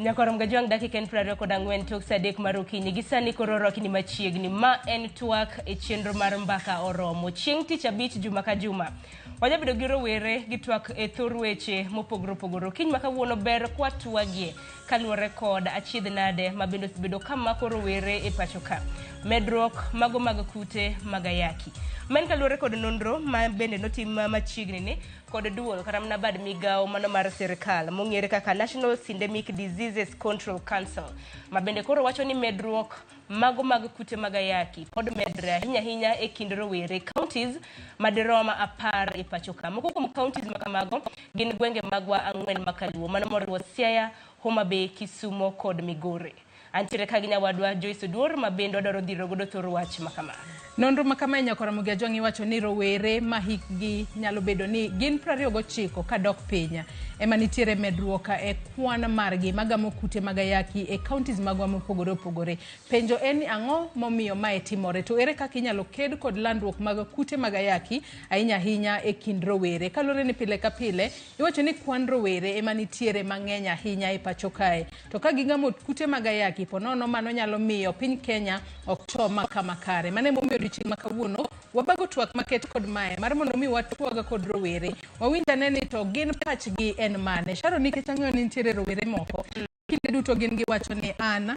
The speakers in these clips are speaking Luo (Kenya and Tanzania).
Nyakorom gajwang dakika en 24 tok saa 3 mar okinyi gi sani koro rokni machiegni ma en twak e chenro mar mbaka oromo chieng' tich abich juma ka juma. Wajabedo gi rowere gi twak e thor weche mopogore opogore. Okinyi ma kawuono ber kwa twagie kaluwore kod achiedh nade ma bende osebedo kamako rowere e pacho ka. Medruok mago mag kute mag ayaki. Men kaluwore kod nonro ma bende notim machiegni ni kod duol kata mana bad migawo mano mar sirikal mong'ere kaka National Syndemic Diseases Control Council ma bende koro wacho ni medruok mago mag kute mag ayaki pod medre ahinya e kind rowere counties madiroma 10 e pacho ka. Moko kuom counties ma kamago gin gwenge magwa 4 makaluo mano moriwo Siaya, Homa Bay, Kisumo kod Migori. Antiere ka gi nyawadwa Joyce Oduor ma bende odaro dhiro godo thor wach makama. Nonro makama Nyakorom gajwang iwacho ni rowere ma hikgi nyalo bedo ni gin 29 kadok piny ema nitiere medruok e kwan margi magamo kute mag ayaki e counties magwa mopogore opogore. Penjo en ni ang'o momiyo mae timore, to ere kaka inyalo ked kod landruok mag kute mag ayaki ahinya e kind rowere. Kalore ni pile ka pile iwacho ni kwan rowere ema nitiere mang'eny ahinya e pacho kae, to ka gigamo kute mag ayaki ponono mano nyalo miyo piny Kenya ok to makama kare. Mane momiyo odiochieng' ma kawuono wabago twak maket kod mae mar mondo mi watwaga kod rowere wawinja ne ni to gin pachgi en mane. Sharo nikech ang'eyo ni nitiere rowere moko kinde duto gin giwacho ni an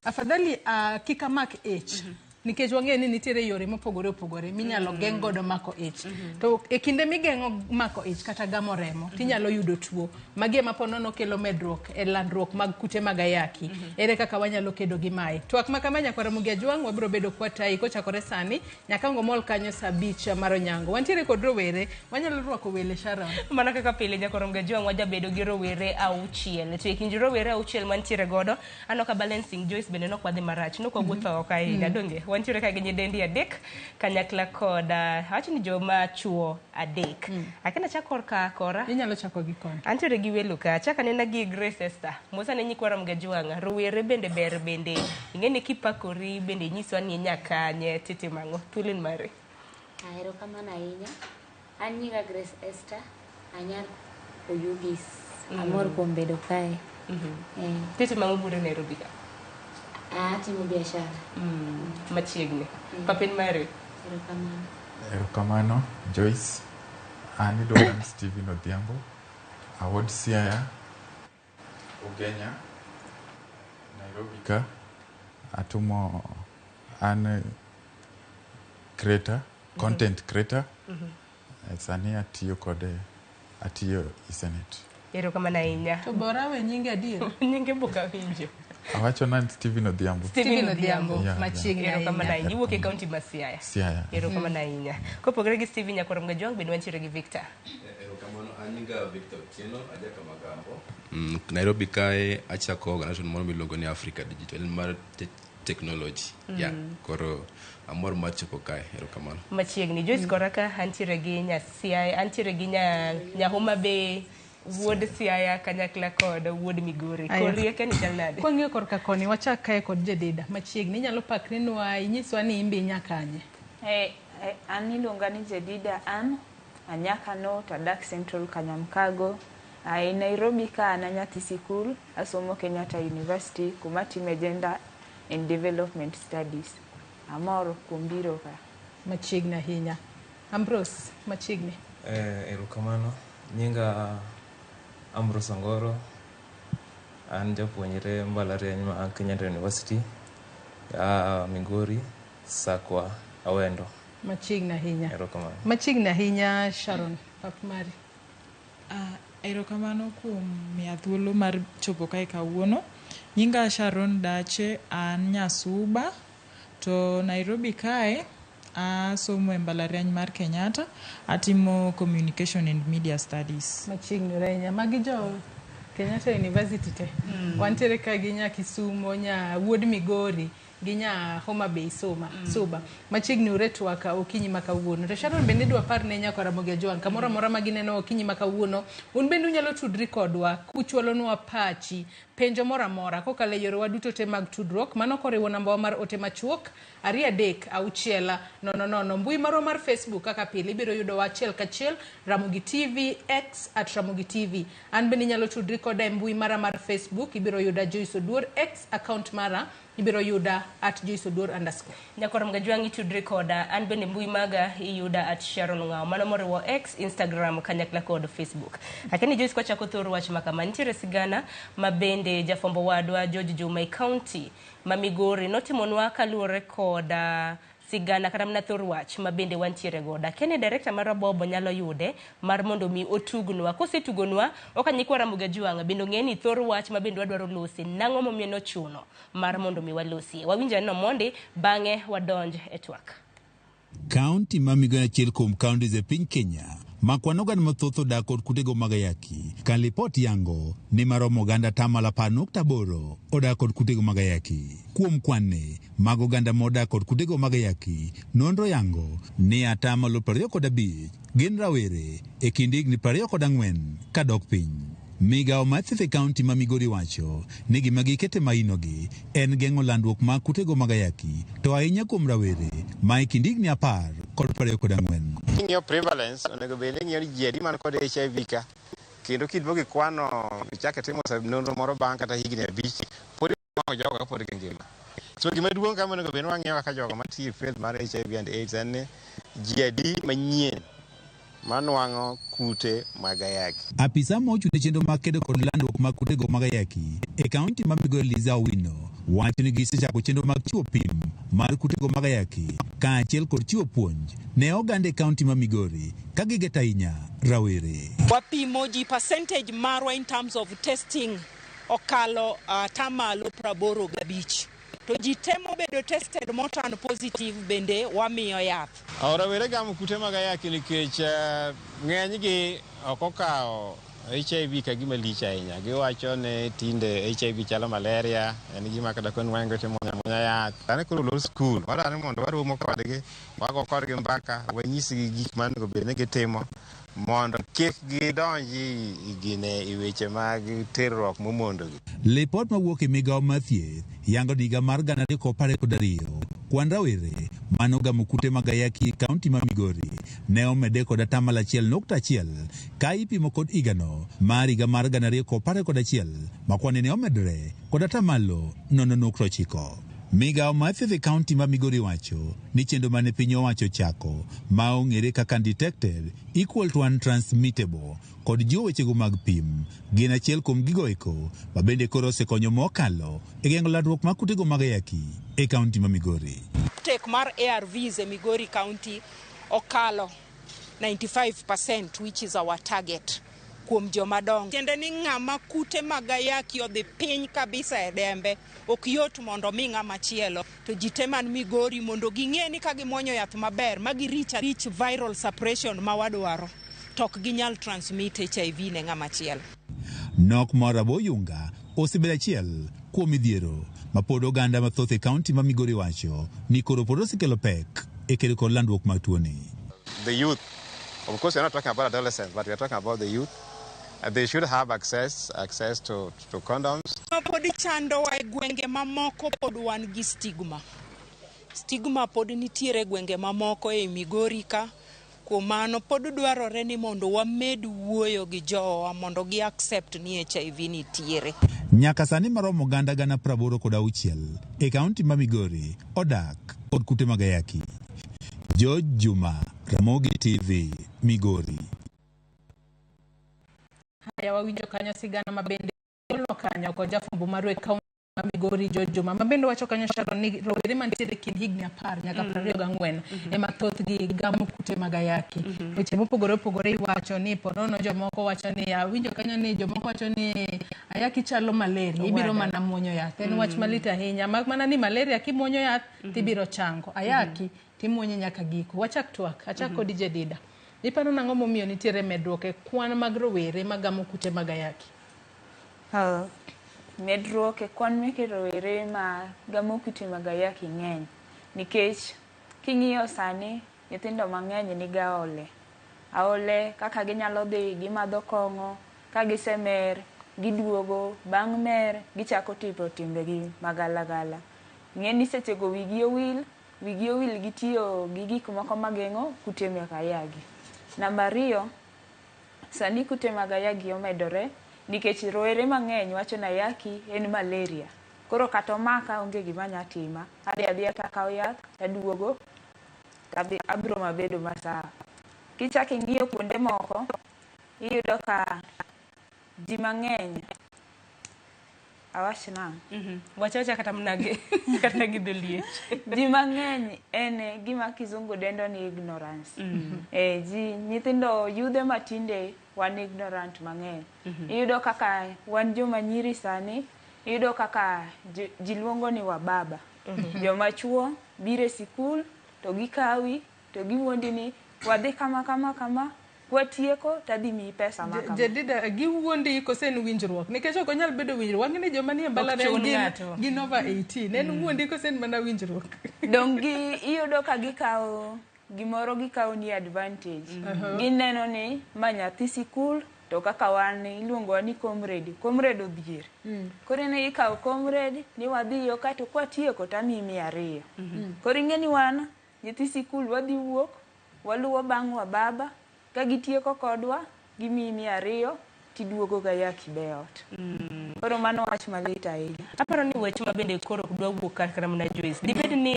afadhali kik amak ich nikech wang'eyo ni nitiere yore mopogore opogore minyalo geng' godo mako ich. To e kinde migeng'o mako ich kata gamo remo tinyalo yudo tuo magi ema ponono kelo medruok e landruok mag kute mag ayaki. Ere kaka wanyalo kedo gi mae. Twak ma kama Nyakorom gajwang wabiro bedo kwatai kochakore sani nyaka ngomol kanyo saa 5 mar onyango. Wantiere kod rowere wanyalo rwako wele Sharon. Mana kaka pile Nyakorom gajwang wajabedo gi rowere 6 to e kind rowere 6 mantiere godo anoka balancing Joyce bende nokwadhi marach nokowuotho ok ahinya donge wantiere ka ginyi dendi adek kanyakla kod awacho ni joma chuo adek. Akena chakor ka kora inyalo chako gi kon antiere gi welo ka chaka nena gi Grace Esther mosa ne Nyakorom gajwang rowere bende ber bende ing'eni kipakori bende nyiswa ni nyakanye tete mango tulin mare. Ahero kamano ahinya. An nyiga Grace Esther anyar Oyugis amor kuom bedo kae. Tete mango bure Nairobi ka timo biashara machiegni papin mare. Erokamano Joyce. An iluonga ni Stephen Odhiambo awod Siaya Ugenya Nairobi ka. Atumo an creator content creator. Sani atiyo i Senate. Erokamano ahinya. To bora we nyinge adier nyinge boka winjo awacho nan Stephen Odhiambo machiegni erokamano ahinya. Iwuok e kaunti ma Siaya. Erokamano ahinya. Kopogore gi Stephen Nyakorom gajwang bende wantiere gi Victor. Erokamano anyinga Victor Tieno ajaka magambo. Nairobi kae achako organization moro miluongo ni Africa Digital mar technology. Koro amor mar chopo kae. Erokamano. Machiegni Joyce koraka antiere gi Siaya, antiere gi nya Homa Bay, wuod Siaya kanyakla kod wuod Migori. Korieke ni chal nade? Kwang'iyo korka koni wachak kae kod Jedida machiegni inyalo pakri nwa inyiswa ni imbi nyakanye. An iluonga ni Jedida an anyakano tadak Central Kanyamkago. Nairobi ka an nyathi sikul asomo Kenyatta University kuma time Gender and Development Studies. Amor kuom biro ka. Machiegni ahinya. Ambrose machiegni. Erokamano nyinga Ambrose Ongoro. An japuonjre mbalariany ma Kenyatta University Migori Sakwa Awendo. Machiegni ahinya. Erokamano. Machiegni ahinya Sharon Papmari. Erokamano kuom miya thuolo mar chopo kae kawuono. Nyinga Sharon Dache an Nyasuba to Nairobi kae asomo e mbalariany mar Kenyatta atimo Communication and Media Studies. Machiegni renya magi jo Kenyatta University te. Wantiere ka gi nya Kisumo nya wuod Migori ginya Homa Bay Suba machiegni uretwaka okinyi makawuono to Sharon bende dwa par ne nyako Ramogi Ajwang kamoro amora magineno okinyi makawuono un bende unyalo tudri kodwa kuchwalonwa pachi penjo mora mora kokale yore waduto te mag tudruok mano koriwo namba mar ote machuok 2-3-6-000 mbui marwa mar Facebook kaka pile ibiro yudo wachiel kachiel Ramogi TV X @Ramogi TV an bende nyalo tudri koda mbui mara mar Facebook ibiro yuda Joyce Oduor X account mara ibiro yuda @JoyceOduor_. Nyako Ramogi Ajwang tudri koda an bende mbui maga iyuda @Sharon Ngao mano moriwo X Instagram kanyakla kod Facebook. Lakini Joyce kwa chako thoro wach makama nitiere sigana mabende jafombo wadwa George Juma County Mamigori notimonwa kaluore koda sigana kata mna thor wach mabende wantiere goda kene director mar Bobo nyalo yude mar mondo mi otugnwa kosetugonwa okanyikwa Ramogi Ajwang bendo ngeni thor wach mabende wadwaro losi nango momieno chuno mar mondo mi walosi wawinja no monde bange wadonj e twak. County Mamigori achiel kuom counties e piny Kenya makwanogan mathoth odak kod kutego mag ayaki kan lipot yango ni maromo oganda 10.8 odak kod kutego mag ayaki. Kuom kwanne mag oganda modak kod kutego mag ayaki nonro yango ni 25% gin rawere e kind higni 24 kadok piny. Migao mathieth County ma Migori wacho ni gima gikete mainogi en geng'o landruok mag kutego mag ayaki to ahinya kuom rawere ma e kind higni 10 kod 24. Ng'iyo prevalence onego bed ni ng'iyo ji adi man kod HIV ka kendo kidbo gi kwano chake timo nonro moro bang' kata higni 5 pod jogo ka pod ngima. So gima duong' kama onego bed ni wang'iyo kaka jogo mantie field mar HIV and AIDS en ni ji adi manyien manuang'o kute mag ayaki. Apisa mochune chenro mag kedo kod landruok mag kutego mag ayaki e kaunti ma Migori Liza Owino wacho ni gisechako chenro mag chiwo pim mar kutego mag ayaki kaachiel kod chiwo puonj ne oganda e kaunti ma Migori ka giget ahinya rawere. Wapimo ji percentage marwa in terms of testing okalo 85%. To ji temo bedo tested motan positive bende wamiyo yath. Rawere gamo kute mag ayaki nikech ng'enygi ok okawo HIV ka gima lich ahinya. Giwacho ni tinde HIV chalo malaria, en gima kada kon wango timo munya yath. Tane koro lo school, wala ni mondo waromo kodgi, wago kodgi mbaka, wanyisgi gik manego bed ni gitimo mondo kik gidonji gine i weche mag terruok momondogi. Lipot mawuok e migao mathieth yango diga mar 2012 kwan rawere manogamo kute mag ayaki kaunti ma Migori ne omede kod 1.1 ka ipimo kod igano mar higa mar 2011 makwane ne omedore kod 0.9. Migao mathieth kaunti ma Migori wacho ni chenro mane piny owacho chako ma ong'ere kaka undetected equal to untransmittable kod jiwo wechego mag pim gin achiel kuom gigo eko ma bende koro osekonyo mokalo e geng'o landruok mag kutego mag ayaki e kaunti ma Migori. Tek mar ARVs e Migori County okalo 95% which is our target kuom jomadongo. Kende ni ng'ama kute mag ayaki odhi piny kabisa e dembe ok yot mondo mi ng'ama chielo to jiteman Migori mondo ging'e ni ka gimuonyo yath maber magi rich viral suppression ma wadwaro tok ginyal transmit HIV ne ng'ama chielo. Nok mora boyunga osebedo achiel kuom midhiero ma pod oganda mathoth e kaunti ma Migori wacho ni koro pod osekelo pek e kedo kod landruok mag tuoni. The youth, of course, we're not talking about adolescents, but we're talking about the youth. They should have access to condoms. Pod chando wa gwenge mamoko pod wan gi stigma. Stigma pod nitiere gwenge mamoko e Migori ka. Kuom mano pod dwarore ni mondo wamed wuoyo gi jowa mondo gi accept ni HIV nitiere. Nyaka sani maromo oganda 86 e kaunti ma Migori odak kod kute mag ayaki. George Juma, Ramogi TV, Migori. Haya wawinjo kanyo sigana mabende olo kanyo ko jafumbo marwe kaunti ma Migori George Juma mabende wacho kanyo Sharon ni rawere mantiere kind higni 10 nyaka 24 ema thoth gi gamo kute mag ayaki. Weche mopogore opogore iwacho ni ponono jomoko wacho ni awinjo kanyo ni jomoko wacho ni ayaki chalo malaria ibiro mana muonyo yath. En wach malit ahinya mana ni malaria kimuonyo yath tibiro chango. Ayaki timuonyo nyaka giko. Wachak twak achako DJ Dida. Ipano nang'o momiyo nitiere medruok e kwan mag rowere magamo kute mag ayaki? medruok e kwan meke rowere ma gamo kute mag ayaki ng'eny nikech king'iyo sani nyithindo mang'eny niga ole. Aole kaka ginyalo dhi gimadho kong'o, ka gisemer giduogo, bang' mer gichako tipo timbegi magalagala. Ng'eni sechego wigi owil gitiyo gi gik moko mageng'o kute mag ayaki. Namba 2, sani kute mag ayaki omedore nikech rowere mang'eny wacho ni ayaki en malaria. Koro kata omaka onge gima nya tima, adhi takao yath taduogo abiro mabedo masawa. Kichaki ng'iyo kuonde moko iyudo ka ji mang'eny awach nang'. Wachacha kata mnage kata gidoliech. Ji mang'eny en gima kizungu dendo ni ignorance. Nyithindo yudhe matinde wan ignorant mang'eny. Iyudo kaka wan joma nyiri sani, iyudo kaka ji luongo ni wababa. Joma chuo bire sikul to gikawi to giwuondi ni wadhi kama watieko tadhi miyi pesa makama. Jedida giwuondi kosen winjruok nikech ok onyal bedo winjruok. Wang'eni joma nie mbalariany gin over 18. En wuondi kosen mana winjruok. Dong iyudo ka gikawo gimoro gikawo ni advantage. Gineno ni ma nyathi sikul to kaka wan iluongo ni comrade odhier. Koro ne ikawo comrade ni wadhi yo ka to kwatieko tamiyi 200. Koro ing'eni wan nyithi sikul wadhi wuok waluwo bang' wababa ka gitieko kodwa gimiyi 200 tiduogo ga ayaki beot. Koro mano wach malit ahinya. Aparo ni wach ma bende koro dwa wuok kar mana Joyce. Dibed ni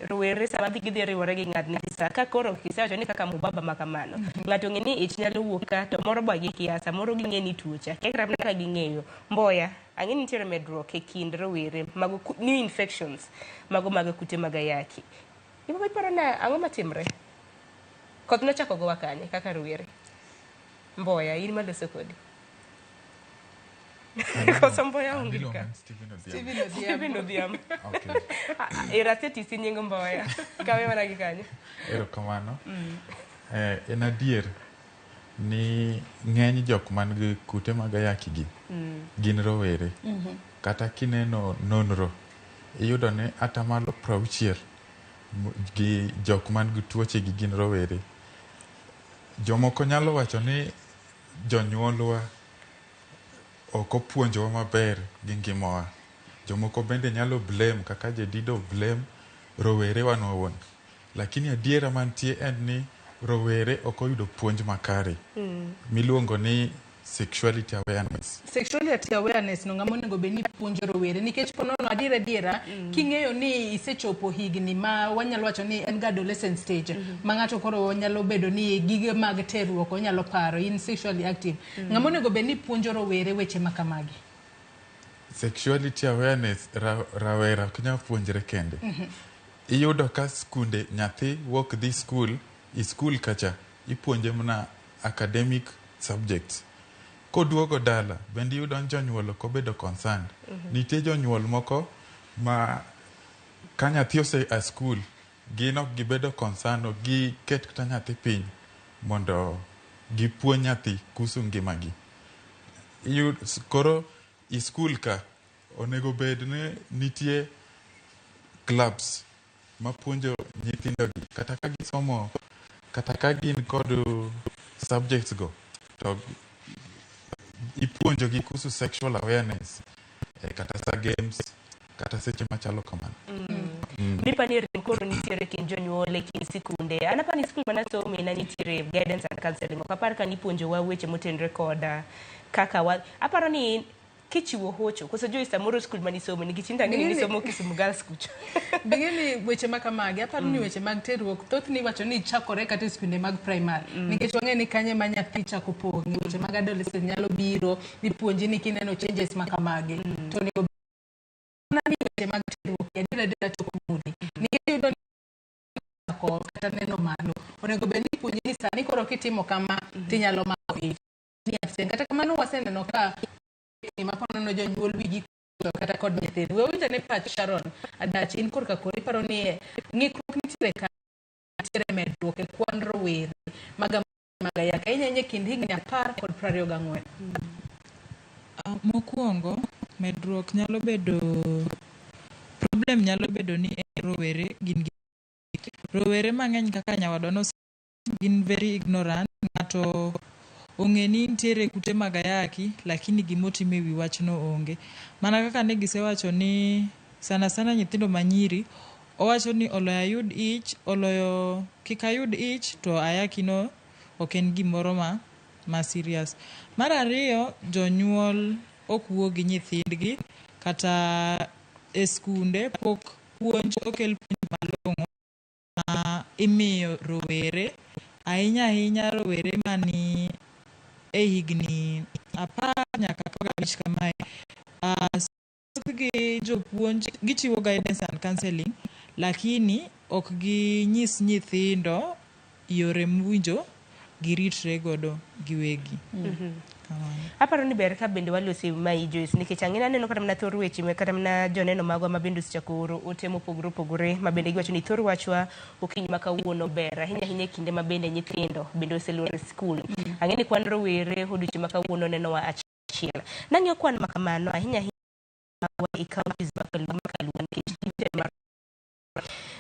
rowere sama gidhi riwore gi ng'at ni sa ka koro kisewacho ni kaka mubaba ma kamano. Ng'ato ng'e ni ich nyalo wuok ka to moro ba gi kiasa, moro ging'e ni tuocha. Kekra ka ging'eyo. Mboya, ang'e ni nitiere medruok e kind rowere mag new infections mago mag kute mag ayaki. Ibo iparo na ang'o matimre? Koth nochako gowa kanye kaka rowere. Mboya, in maloso kodi. Koso Mboya onge ka. Steven Odhiambo. Okay. Iraseti si nying Mboya. Kawe mana gi kanye. Erokamano. En adier ni ng'eny jok man gi kute mag ayaki gi gin rowere. Kata kineno nonro iyudo ni atamalo 60 gi jok man gi tuoche gi gin rowere. Jomoko nyalo wacho ni jonyuolwa ok opuonjowa maber gi ngimawa. Jomoko bende nyalo blame kaka Jedido blame rowere wan owuon. Lakini adiera mantie en ni rowere ok oyudo puonj makare miluongo ni sexuality awareness. Sexuality awareness no ngamo nego beni puonjo rowere nikech ponono adiera king'eyo ni isechopo higni ma wanyalo wacho ni en adolescent stage ma ng'ato koro nyalo bedo ni gige mag terruok onyalo paro in sexually active. Ngamo nego beni puonjo rowere weche makamagi. Sexuality awareness rawera kanya puonjre kende. Iyudo ka skunde nyathi walk dhi school kacha ipuonje mna academic subjects. Koduogo dala bende iyudo jonyuol ok obedo concerned. Nitie jonyuol moko ma ka nyathi ose a school gin ok gibedo concerned o gi ket kata nyathi piny mondo gipuonj nyathi kuhusu ngimagi. Koro i school ka onego bed ni nitie clubs mapuonjo nyithindogi kata ka gisomo kata ka gin kod subjects go to ipuonjogi kuhusu sexual awareness kata sa games kata seche machalo kamano. Mipani koro nitiere kin jonyuol e kin sikunde. Anapani skul manasome na nitiere guidance and counseling. Okapar ka nipuonjowa weche motenre koda kaka aparo ni kichiwo hocho koso Joyce samoro skul manisomo nikichinda ngini nisomo Kisumu Girls Kucho. Bingeni weche makamagi aparo ni weche mag terruok thothni wacho ni chakore kata skunde mag primary nikech wang'eni kanye ma nyathi chako pong' weche mag adolescent nyalo biro dipuonji ni kineno changes makamagi to nego ni weche mag terruok adiera choko mudi nikech yudo ko kata neno malo onego bed ni puonji ni sani koro kitimo kama tinyalo mako ich ni absent kata kamano waseneno ka ni maponono jonyuol wigi kata kod nyithindo. We winjo ne pach Sharon Adachi in korka kori paro ni ng'ikruok nitiere ka nitiere medruok e kwan rowere mag ayaki ahinya kind higni 10 kod 24. Mokwongo medruok nyalo bedo problem nyalo bedo ni rowere gin rowere mang'eny kaka nyawadwa no gin very ignorant. Ng'ato ong'e ni nitiere kute mag ayaki lakini gimotimo e wi wachno onge. Mana kaka ne gisewacho ni sana sana nyithindo manyiri owacho ni oloyo ayud ich, oloyo kik ayud ich to ayaki no ok en gimoro ma serious. Mar ariyo, jonyuol ok wuo gi nyithindgi kata e skunde pok puonj okel puonj malong'o ma imiyo rowere, ahinya ahinya rowere mani e higni 10 nyaka 15 kamae. Gi jopuonj gichiwo guidance and counseling lakini ok ginyis nyithindo yore mwinjo giritre godo giwegi. Aparo ni ber ka bende walosi ma Joyce nikech ang'ina aneno kata mana thor weche kata mana joneno magwa ma bende osechako oro ote mopogore opogore ma bende giwacho ni thor wachwa okinyi ma kawuono ber ahinya ahinya e kinde ma bende nyithindo bende oseluoro skul. Ang'e ni kwan rowere odiochieng' ma kawuono nenowa achiel. Nang'iyo kwan ma kamano ahinya ahinya e counties makaluo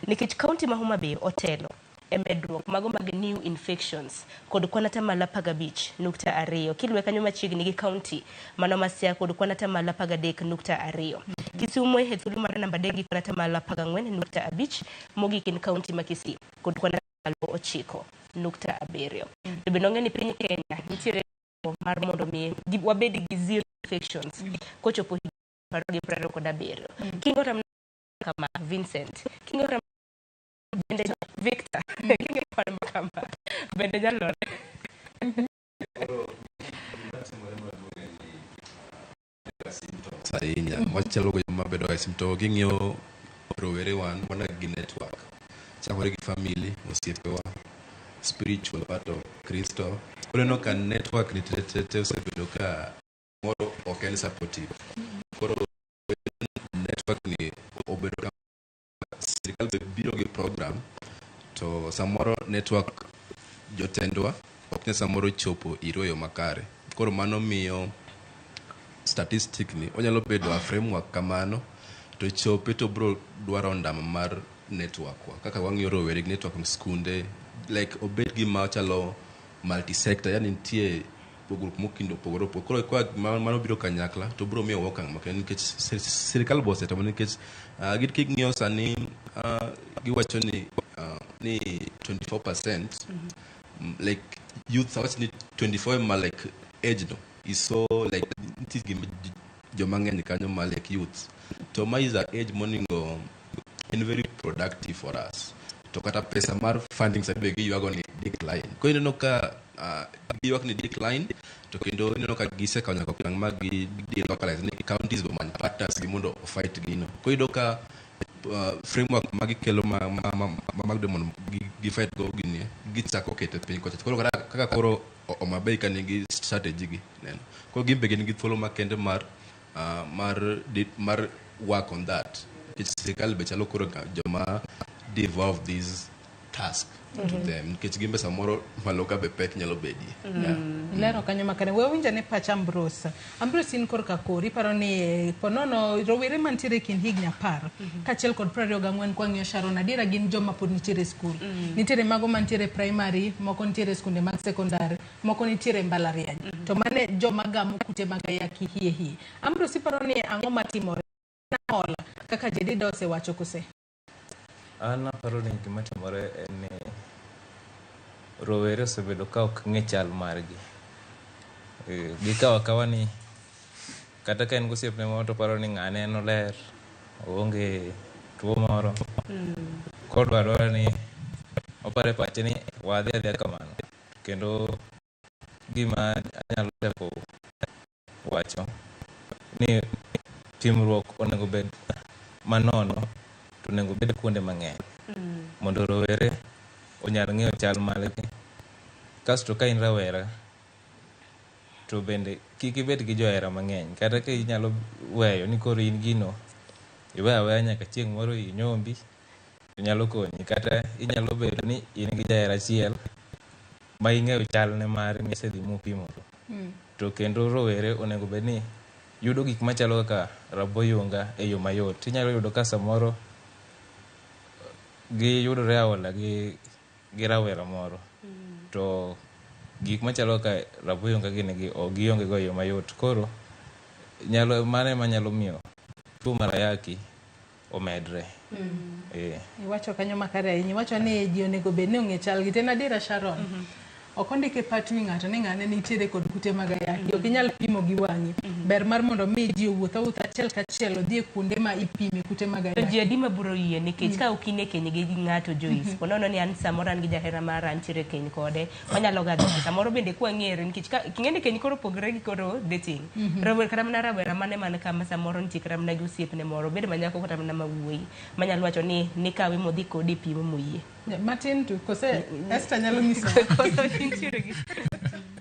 nikech county ma Homa Bay otelo e medruok mago mag new infections kod kwan atamalo 15.2 kilwe kanyo machiegni gi county mano ma Siaya kod kwan atamalo 13.2. Kisumu e thuolo mar namba 3 gi kwan atamalo 14.5 mogik en county ma Kisii kod kwan atamalo 9.7. To bende ong'e ni piny Kenya nitiere mar mondo mi wabed gi zero infections kochopo 2027. Kingo tam kama Vincent, kingo tam bende Victor, kingo tam kama bende jalore. Sainya wachalo go mabedo e simto ging'io rowere wan wana gi network chakore gi family osiepewa spiritual part of Kristo. Oneno ka network ni tete osebedo ka moro ok en supportive. Koro network ni obedo ka sirikal biro gi program to samoro network jotendwa ok ne samoro chopo iroyo makare. Koro mano miyo statistic ni onyalo bedo a framework kamano to chope to bro dwaro ndama mar network wa kaka wang'iyo rowere gi network skunde like obed gi machalo multi sector yani nitie pogruok mokindo pogoro koro kwa mano biro kanyakla to bro miyo wakang' makende nikech sirikal bose to nikech git king'iyo sani giwacho ni 24% like youth watch ni 24 ma like age no is so like it is joma ng'eny kanyo ma like youth to ma is a age moningo in very productive for us to kata pesa mar funding sabe gi yuago ni decline ko ineno ka giwak ni decline to kendo ineno ka gise ka nyaka pang magi di localize ni counties go man partners gi mondo fight gino ko ido ka framework magi kelo mag demon gi fight go gini gichako kete piny ko koro kaka koro Omabei ka nigi strategy gi neno ko gimbe gin gi thuolo makende mar work on that sirikal be chalo koro joma devolve this task to them nikech gimbe samoro maloka be pek nyalo bedie. Lero kanyo makare we winja ne pacha Ambrose in korka kori paro ni ponono rowere mantiere kin higni 10 kachiel kod 24 kwang'iyo Sharon adiera gin joma pod nitiere skul nitiere mago mantiere primary moko nitiere skunde mag secondary moko nitiere mbalariany to mane joma gamo kute mag ayaki hie Ambrose paro ni ang'o matimore na hola kaka jedida osewacho kose. Ana paro ni gima timore en ni rowere osebedo ka ok ng'e chal margi. Gikawa kawa ni kata ka en gosiepne moro to paro ni ng'ane en oler oonge tuo moro kodwaro ni opare pache ni wadhi adhiya kamano kendo gima anyalo teko wacho ni timruok onego bed manono to onego bed kuonde mang'eny mondo rowere onyal ng'eyo chal margi. Kasto ka in rawera to bende kik ibed gi johera mang'eny kata ka inyalo weyo ni koro in gino iweyo aweya nyaka chieng' moro inyombi to nyalo konyi kata inyalo bedo ni in gi jahera achiel ma ing'eyo chal ne mare misedhi mupimo to kendo rowere onego bed ni yudo gik machalo kaka raboyunga e yo mayot. Inyalo yudo ka samoro giyudore aola gi rawera moro, to gik machalo kaka raboyunga gionge go e yo mayot, koro mano ema nyalo miyo tuo mar ayaki omedre. Iwacho kanyo makare ahinya, iwacho ni ji onego bed ni ong'e chal gi. En adiera Sharon, ok ondike patni ng'ato ni ng'ane nitiere kod kute mag ayaki, ok inyal pimo gi wang'i. Ber mar mondo mi ji owuoth achiel kachiel odhi e kuonde ma ipime kute mag ayaki. Ji adi ma biro yie nikech ka ok in e keny gi ng'ato Joyce, ponono ni an samoro an gi jahera mara antiere keny kode, wanyalo ga dhi samoro bende kwang'ere nikech king'eni keny koro pogre gi koro dating. Rawera kata mana rawera mane man kama samoro nitie kata mana gi osiepne moro, bed manyako kata mana ma wuoyi, manyalo wacho ni kawe modhi kode pimo moyie. Matin tu kose Esther nyalo nyiso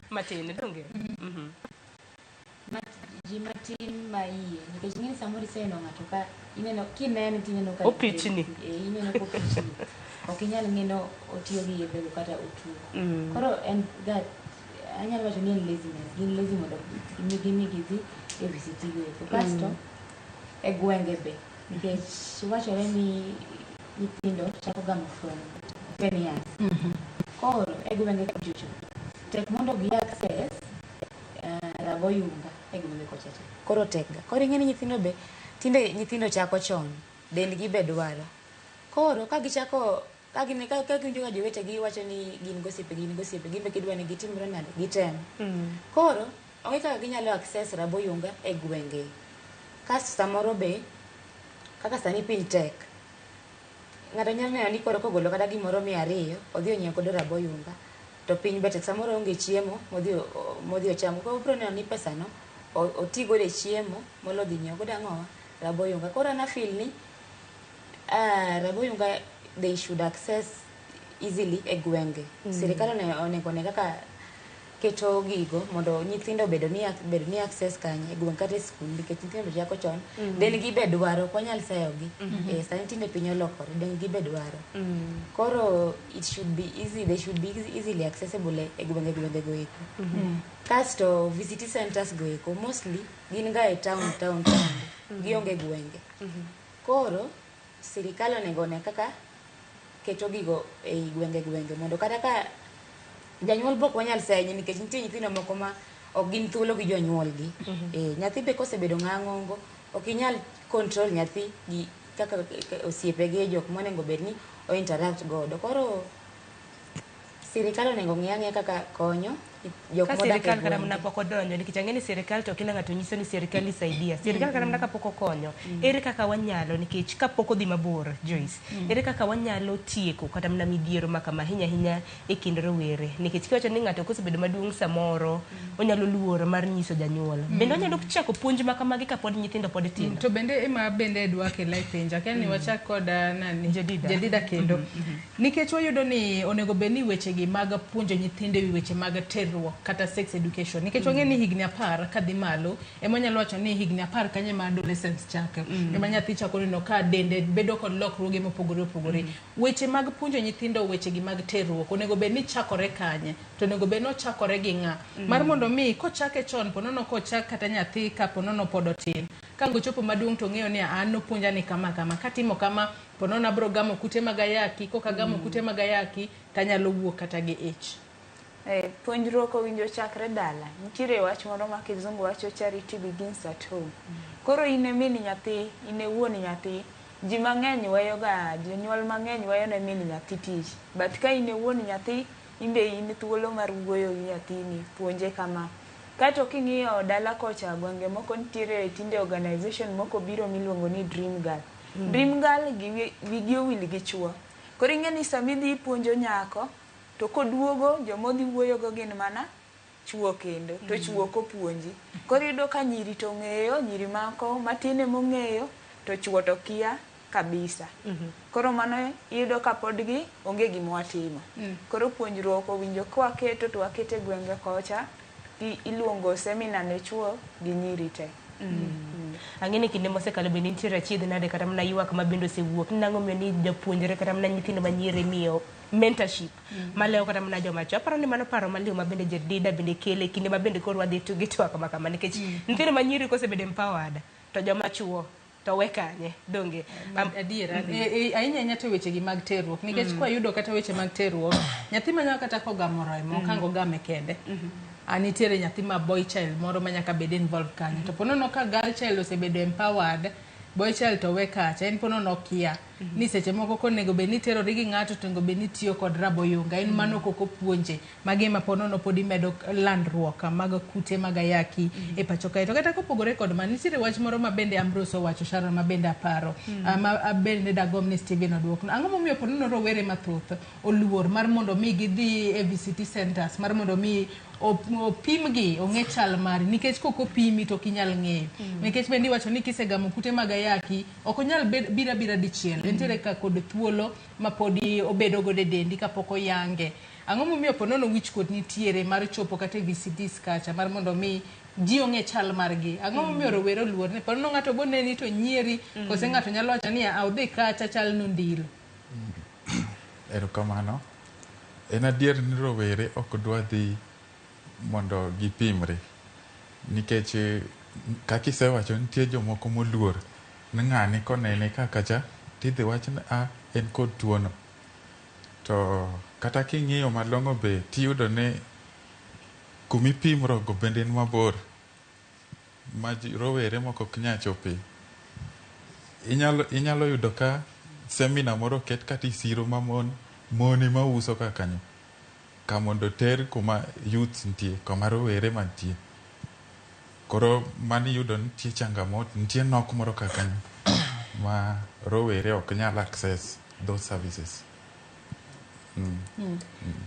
matin donge ji matin ma iye nikech ng'eni samoro iseno ng'ato ka ineno kineno tineno ka opichni ineno ka opichni ok inyal ng'eno otiyo gi yedhego kata otuo. Koro en that anyalo wacho ni en laziness, gin lazy mondo gidhi e VCT go kasto e gwenge be nikech wachore ni nyithindo chako gamo from 10 years. Koro e gwenge kuchocho tek mondo gi access raboyunga e gwenge kochacha, koro tek ga. Koro ing'eni nyithindo be tinde nyithindo chako chon, dendgi be dwaro. Koro ka gichako ka giwinjo ka jowetegi wacho ni gin gosiepe gin be gidwa ni gitimre nade gitem. Koro onge kaka ginyalo access raboyunga e gwenge. Kasto samoro be kaka sani piny tek, ng'ato nyalo neno ni koro kogolo kata gimoro 200 odhi onyiewo kodo raboyunga, to piny be tek, samoro onge chiemo modhi ochamo, koro biro neno ni pesano oti godo e chiemo molo dhi nyiewo godo ang'owa raboyunga. Koro ana feel ni raboyunga they should access easily e gwenge. Sirikal onego ne kaka keto gigo mondo nyithindo bedo ni access kanye e gwenge kata e skul, nikech nyithindo chako chon dendgi be dwaro, ok wanyal sayogi. Sani tinde piny olokore, dendgi be dwaro. Koro it should be easy, they should be easily accessible e gwenge go eko. Kasto VCT centers go eko mostly gin ga e town gionge gwenge. Koro sirikal onego ne kaka keto gigo e gwenge mondo kata ka janyuol bok wanyal sayo nikech nitie nyithindo moko ma ok gin thuolo gi jonyuolgi. Nyathi be kosebedo ng'ang'ongo ok inyal control nyathi gi kaka osiepege jok monego bed ni o interact godo. Koro sirikal onego ng'e kaka konyo jok modak e gwenge. Sirikal kata mana pok odonjo nikech ang'eni sirikal to kila ng'ato nyiso ni sirikal isaidia. Sirikal kata mana kapok okonyo, ere kaka wanyalo, nikech kapok odhi mabor Joyce, ere kaka wanyalo tieko kata mana midhiero ma kama ahinya e kind rowere, nikech kiwacho ni ng'ato kosebedo maduong' samoro onyalo luoro mar nyiso janyuol, bende onyalo chako puonj ma kamagi kapod nyithindo pod tindo. To bende ema bende dwa ke life penja ken ni wachak kod nani jadida kendo nikech wayudo ni onego bed ni weche gi mag puonjo nyithindo e weche mag terruok kata sex education, nikech wang'eni higni 10 kadhi malo ema nyalo wacho ni higni 10 kanye ma adolescence chake ema nyathi chako neno ka dende bedo kod lokruoge mopogore opogore. Weche mag puonjo nyithindo weche gi mag terruok onego bed ni chakore kanye, to onego bed ni chakore gi ng'a mar mondo mi kochake chon ponono kochak kata nyathi ka ponono pod otin, kango chopo maduong' to ng'eyo ni an nopuonja ni kama katimo kama ponono abro gamo kute mag ayaki, koka gamo kute mag ayaki tanyalo wuok kata gi ich. Puonjruok owinjo chakre dala. Nitiere wach moro ma kizungu wacho charity begins at home. Koro ine min nyathi, ine wuon nyathi, ji mang'eny weyoga, jonyuol mang'eny weyo ne min nyathi tich, but ka ine wuon nyathi imbe in thuolo mar wuoyo gi nyathini, puonje kama. Kato king'iyo dala kocha gwenge moko nitiere tinde organization moko biro miluongo ni Dream Girl. Dream Girl wigi owil gi chuo. Koro ing'eni samidhi puonjo nyako to koduogo jomodhi wuoyogo gin mana chuo kendo, to chuo kopuonji. Koro iyudo ka nyiri to ng'eyo, nyiri mako matine mong'eyo, to chuo to kia kabisa. Koro mano iyudo ka podgi onge gimwatimo. Koro puonjruok owinjo kwaketo to wakete gwenge kocha, iluongo seminar ne chuo gi nyiri te. ang'eni kinde mosekalo be nitiere achiedh nade kata mana ywak ma bende osewuok ni nang'o miyo ni japuonjre kata mana nyithindo manyiri miyo mentorship malewo kata mana joma cho. Aparo ni mano paro maliw ma bende jadida bende kele kinde ma bende koro wadhi tugi twak ma kama nikech nyithindo manyiri kosebedo empowered to joma chuo to we kanye donge adiera ahinya to wechegi mag terruok nikech kwa yudo kata weche mag terruok nyathi manyaka kata kogamo remo kango game kende anitiere nyathi ma boy child moro manyaka bed involved kanyo to ponono ka girl child osebedo empowered boy child to we kacha en ponono kia ni seche moko konego be ni terori gi ng'ato to ngo be ni tiyo kod rabo yunga en mano koko puonje mage ma ponono podi medo landruok mag kute mag ayaki e pacho kae to kata kopogore kod man nitiere wach moro ma bende Ambrose owacho Sharon ma bende aparo ma bende dagom ni Steven odwoko ang'o momiyo ponono rowere mathoth oluor mar mondo mi gidhi e VCT centers mar mondo mi opimgi ong'e chal mari nikech koko pimi to kinyal ng'eyo nikech bende iwacho ni kisegamo kute mag ayaki ok onyal bira dichiel entiere ka kod thuolo ma podi obedo gode dendi kapok oyange ang'o momiyo ponono wich kuot nitiere mar chopo kata VCTs kacha mar mondo mi ji ong'e chal margi ang'o momiyo rowere oluor ne ponono ng'ato boneni to nyieri kose ng'ato nyalo wacho ni udhi kacha chal nondilo erokamano en adier ni rowere ok dwa dhi mondo gipimre nikech kaka isewacho nitie jomoko moluor ni ng'ani konene kakacha tidhi wach ni en kod tuono to kata king'iyo malong'o be tiyudo ni kumipimrogo bende en mabor ma rowere moko ok nya chope. Inyalo yudo ka semina moro oket kata isiro ma mone mauso ka kanyo ka mondo ter kuma youth nitie kuma rowere mantie koro mani yudo nitie changamoto nitie nok moro ka kanyo ma rowere ok nyal access those services.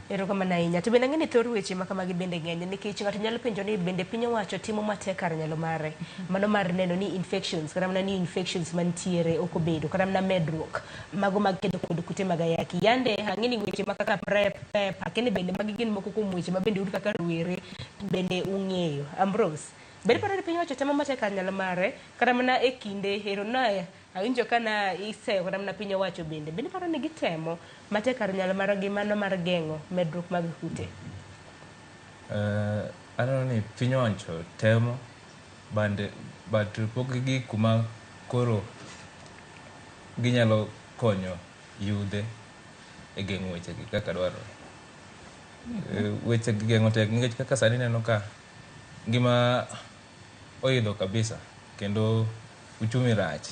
Erokamano ahinya to bende ang'e ni thor weche ma kamagi bende ng'eny nikech ng'ato nyalo penjo ni bende piny owacho timo matek kar nyalo mare mano mar neno ni infections kata mana ni infections mantiere ok obedo kata mana medruok mago mag kedo kod kute mag ayaki yande ang'e ni weche ma kaka prep akene bende magi gin moko kuom weche ma bende ud kaka rowere bende ung'eyo. Ambrose bende paro ni piny owacho temo matek kar nyalo mare kata mana e kinde eronaya awinjo kana iseyo kata mana piny owacho bende paro ni gitemo matek kar nyalo mar gimano mar geng'o medruok mag kute. Aneno ni piny owacho temo but pok gi kuma koro ginyalo konyo yudhe e geng'o weche gi kaka dwarore. Weche gi geng'o tek nikech kaka sani neno ka ngima oidho kabisa kendo uchumi rach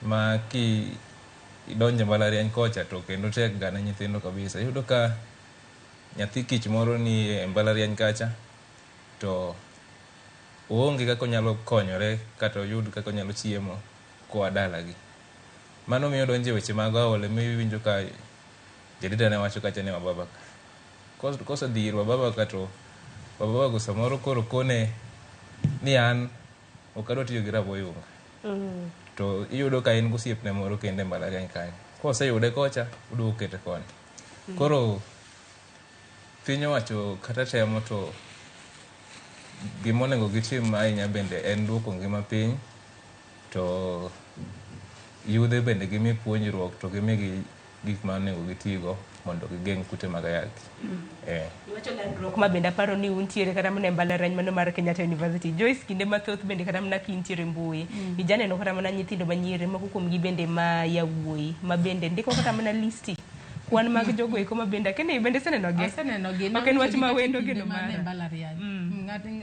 ma ki idonje mbalariany kocha to kendo tek gane nyithindo kabisa. Iyudo ka nyathi kich moro ni e mbalariany kacha to oonge kaka onyalo konyore kata oyud kaka onyalo chiemo koa dalagi. Mano miyo donje weche mag aole miwinjo ka jadida ne wacho kacha ni wababa kosedhi ir wababa to wababa go samoro koro kone ni an ok adwa tiyo gi rabo yunga to iyudo ka en gosiepne moro kende mbalariany kanyo koseyude kocha uduogo kete koni koro piny owacho kata temo to gimonego gitim ahinya bende en duoko ngima piny to yudhe bende gimi puonjruok to gimigi gik ma onego gitigo mondo gigeng' kute mag ayaki. Iwacho landruok ma bende aparo ni untiere kata mana e mbalariany mano mar Kenyatta University. Joyce kinde mathoth bende kata mana kintiere mbui ijaneno kata mana nyithindo manyiri moko kuomgi bende ma yawuoyi ma bende ndiko kata mana listi kwan mag jogo eko ma bende kene bende senenogi ok en wach ma wendo geno mana mbalariany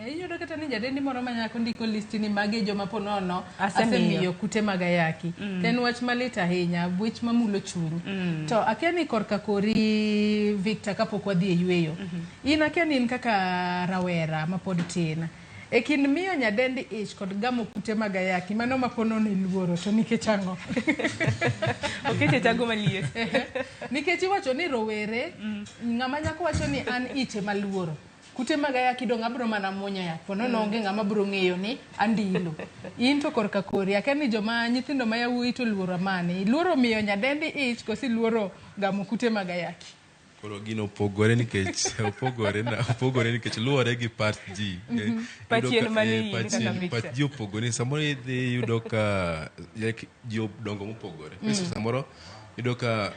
iyudo kata ni jadendi moro manyako ndiko listi ni magi joma ponono asemiyo kute mag ayaki en wach malit ahinya wich mamulo chuny to akia ni korka kori Victor kapok wadhi e yweyo in akia ni in kaka rawera ma pod tin e kin miyo nyadendi ich kod gamo kute mag ayaki mano ma ponono iluoro to nikech ang'o okete tago maliet nikech iwacho ni rowere ng'ama nyako wacho ni an iche maluoro kute mag ayaki dong' abro mana muonyo yath ponono onge ng'ama bro ng'eyo ni andilo in to korka kori akia ni joma nyithindo ma yawuoyi to luoro mane iluoro miyo nyadendi ich kosi luoro gamo kute mag ayaki. Koro gino opogore nikech opogore nikech luwore gi pach ji. Pachien mane in kaka picture. Pach ji opogore. Samoro idhi yudo ka ji odongo mopogore. Samoro yudo ka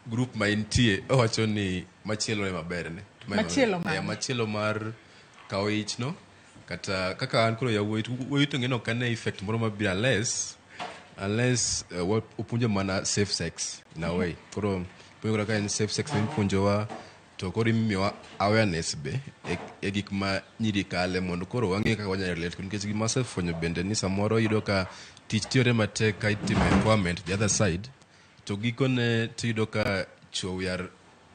grup ma intie owacho ni machielo e maber ne. Machielo mar kawo ich no. Kata kaka an koro yawuoyi to ng'eno kane effect moro mabiro unless opuonjo mana safe sex in a way. Koro puonjo ka en safe sex puonjowa to koro imiyowa awareness be e gik ma nyiri kale mondo koro wang'e kaka wanyalo relate nikech gima asefwenyo bende ni samoro yudo ka tich tiyore matek ka itimo empowerment the other side to gikone tiyudo ka we are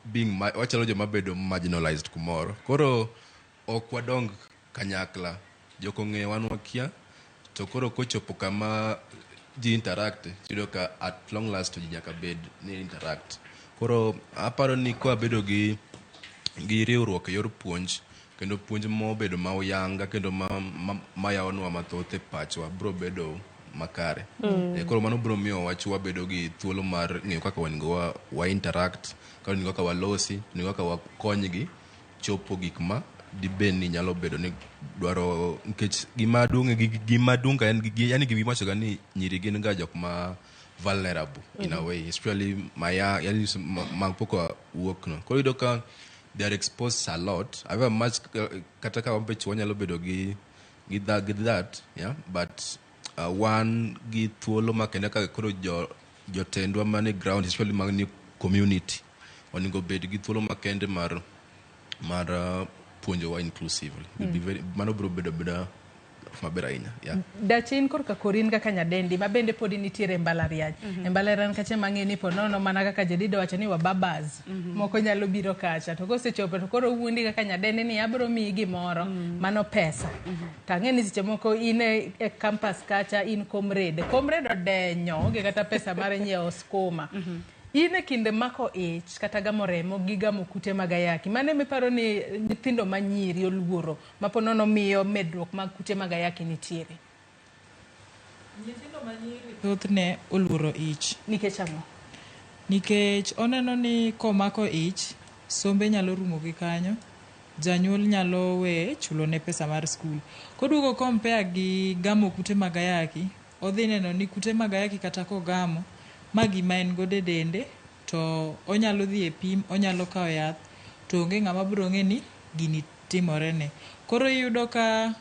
being wachalo joma bedo marginalized kumoro. Koro ok wadong kanyakla jok ong'eyo wan wakia to koro kochopo kama ji interact yudo ka at long last to ji nyaka bed ni interact. Koro aparo ni kwa bedo gi riwruok e yor puonj kendo puonj mobedo ma oyanga kendo ma yawonwa mathoth e pachwa bro bedo makare. Koro mano bro miyo wach wabedo gi thuolo mar ng'eyo kaka wango wa interact, kaka kaka walosi, kaka wakonygi chopo gik ma diben ni nyalo bedo ni dwaro nikech gima dung ka en yani gima wacho ga ni nyiri gin ga jok ma vulnerable in a way, especially yani poko wuok no. Koro yudo ka they are exposed a lot. I have much kata ka wambe chwa nyalo bedo gi that, yeah, but one gi thuolo makende ka koro jotendwa mane ground, especially mani community oningo bed gi thuolo makende mar puonjo wa inclusively. Mano bro bedo maber ahinya. Yeah. Dachin korka korin kaka nyadendi ma bende podi nitiere mbalariany. Mbalariany kacha mang'eni ponono mana kaka jadido wacho ni wababas. Moko nyalo biro kacha. To kosechopo to koro wuondi kaka nyadendi ni abro miyi gimoro mano pesa. Tang'eni seche moko in e campus kacha in comrade. Comrade odenyo onge kata pesa mar nyiewo skuma. In e kinde mako ich kata gamo remo gi gamo kute mag ayaki. Mane miparo ni nyithindo manyiri oluoro maponono miyo medruok mag kute mag ayaki nitiere? Nyithindo manyiri thothne oluoro ich. Nikech ang'o? Nikech oneno ni komako ich sombe nyalo rumo gi kanyo, janyuol nyalo we chulo ne pesa mar skul. Koduogo compare gi gamo kute mag ayaki, odhi neno ni kute mag ayaki kata kogamo magi ma en gode dende to onyalo dhi e pim, onyalo kawo yath to onge ng'ama biro ng'e ni gini timore ne. Koro iyudo ka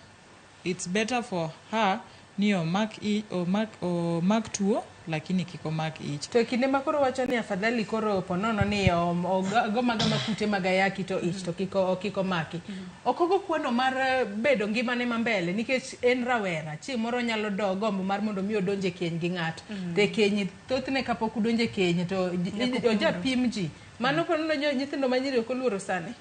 it's better for her ni omak tuo lakini kik omak ich. To kinde ma koro wacho ni afadhali koro ponono ni goma kute mag ayaki to ich to kiko maki. Okogo kwano mar bedo ngimane mambele nikech en rawera. Chieng' moro nyalo gombo mar mondo mi odonje keny gi ng'ato. Te keny thothne kapok udonje keny to oja pim ji. Mano ponono nyithindo manyiri ok oluoro sani.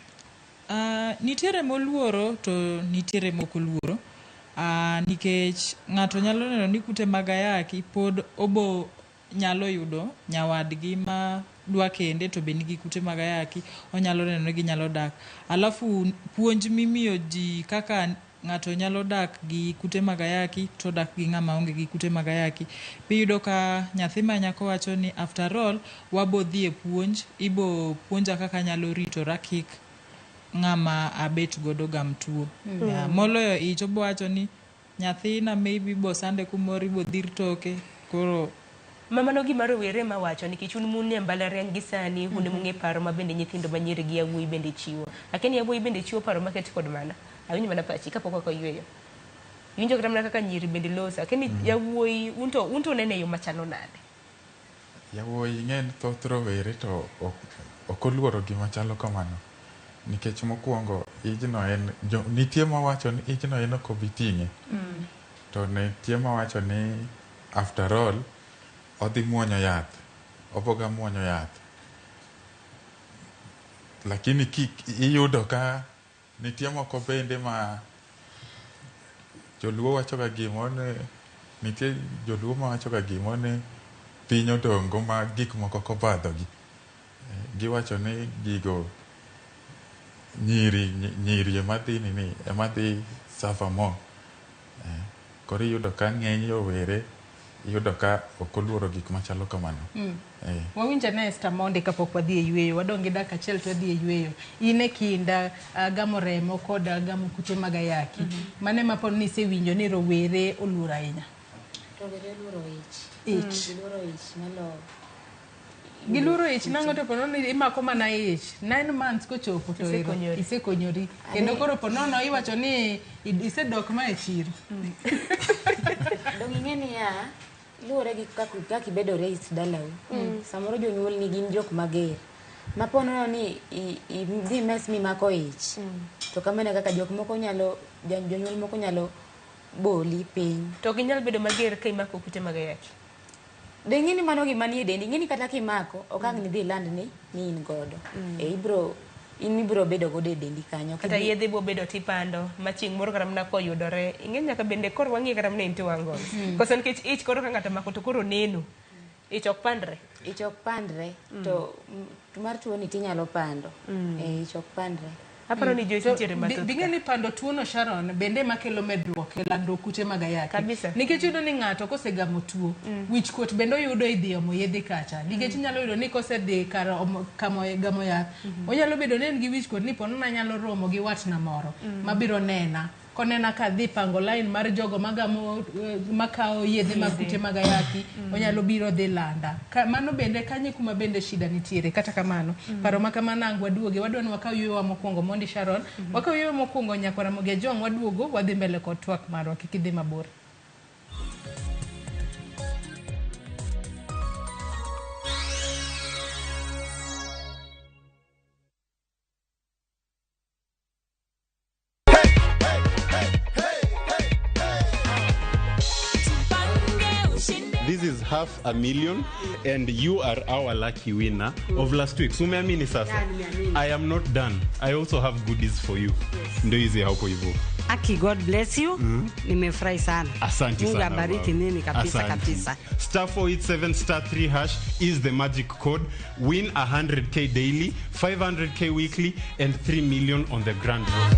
Nitiere moluoro to nitiere mokoluoro. Nikech ng'ato nyalo neno ni kute mag ayaki pod obo nyalo yudo nyawadgi ma dwa kende to be nigi kute mag ayaki, onyalo neno ni ginyalo dak. Alafu puonj mimiyo ji kaka ng'ato nyalo dak gi kute mag ayaki to dak gi ng'ama onge gi kute mag ayaki. Biyudo ka nyathi ma nyako wacho ni after all wabo dhi e puonj, ibo puonja kaka nyalo ritora kik ng'ama abet godo gam tuo. Moloyo ich obo wacho ni nyathina maybe bo sande kumoro ibo dhir toke. Koro mamano gima Rowere ma wacho nikech un mun e mbalariany gi sani un mung'e paro ma bende nyithindo manyiri gi yawuoyi bende chiwo. Lakini yawuoyi bende chiwo paro maket kod mana. Awinjo mana pachi kapok ok oyueyo. Winjo kata mana kaka nyiri bende losa. Lakini yawuoyi unto nene yo machalo nade? Yawuoyi ng'en thoth rowere to ok oluoro gima chalo kamano. Nikech mokwongo ijno en nitie ma wacho ni ijno en ok obi ting'e. To nitie ma wacho ni after all odhi muonyo yath, oboga muonyo yath. Lakini iyudo ka nitie moko bende ma joluo wacho ga gimo ni nitie joluo ma wacho ga gimo ni piny odongo ma gik moko kobadho gi. Giwacho ni gigo nyiri ema dhi suffer more. Koro iyudo ka ng'eny rowere iyudo ka ok oluoro gik machalo kamano. Wawinja ne Esther Monde kapok wadhi e yweyo, wadonge dak achiel to wadhi e yweyo. In e kinda gamo remo kod gamo kute mag ayaki. Mane mapon ni isewinjo ni rowere oluoro ahinya? Rowere luoro ich. Luoro ich malo. Giluoro ich nango to ponono imako mana ich 9 months kochopo to isekonyori kendo koro ponono iwacho ni isedok ma e chiro. Dong ing'eni ya luore gi kaka ibedo raised dalau. Samoro jonyuol ni gin jok mager. Ma ponono ni idhi mes mimako ich. To kamano kaka jonyuol moko nyalo boli piny. To ginyal bedo mager ka imako kute mag ayaki. Dengini mano gima nie dendi, ing'eni kata kimako okang' ni dhi land ni in godo. Ibro bedo godo e dendi kanyo. Kata yedhe bo bedo tipando maching moro kata mna koyudore. Ing'eni nyaka bende kor wang'i kata mna inte wang'o. Koso nikech ich koro ka ng'ato mako to koro neno. Ich ok pandre. Ich ok pandre to mar tuo ni tinyalo pando. Ich ok pandre. Aparo ni Joyce nitiere mathoth. Ding'eni pando tuono Sharon bende makelo medruok e lando kute mag ayaki. Kabisa. Nikech yudo ni ng'ato kosegamo tuo, wich kuot bende oyudo e dhi omo yedhe kacha. Nikech inyalo yudo ni kosedhi kar kamo gamo yath, onyalo bedo ni en gi wich kuot ni ponono nyalo romo gi watna moro mabiro nena. Konena ka dhi pango line mar jogo makao yedhe mag kute mag ayaki, onyalo biro dhi landa. Mano bende kanye kuma bende shida nitiere. Kata kamano, paro makamano ang' waduoge, wadwani wakao yweyo mokwongo Mondi Sharon, wakao yweyo mokwongo nyaka Ramogi Ajong' waduogo, wadhi mbele kod twak marwa, kik idhi mabor. This is $500,000 and you are our lucky winner of last week. Sumeamini sasa. I am not done. I also have goodies for you. Ndio hizi hapo hivyo. Aki, God bless you. Nimefurahi sana. Asante sana. Mungu abariki nini kabisa kabisa. Star 487 star 3 hash is the magic code. Win 100K daily, 500K weekly and 3 million on the grand draw.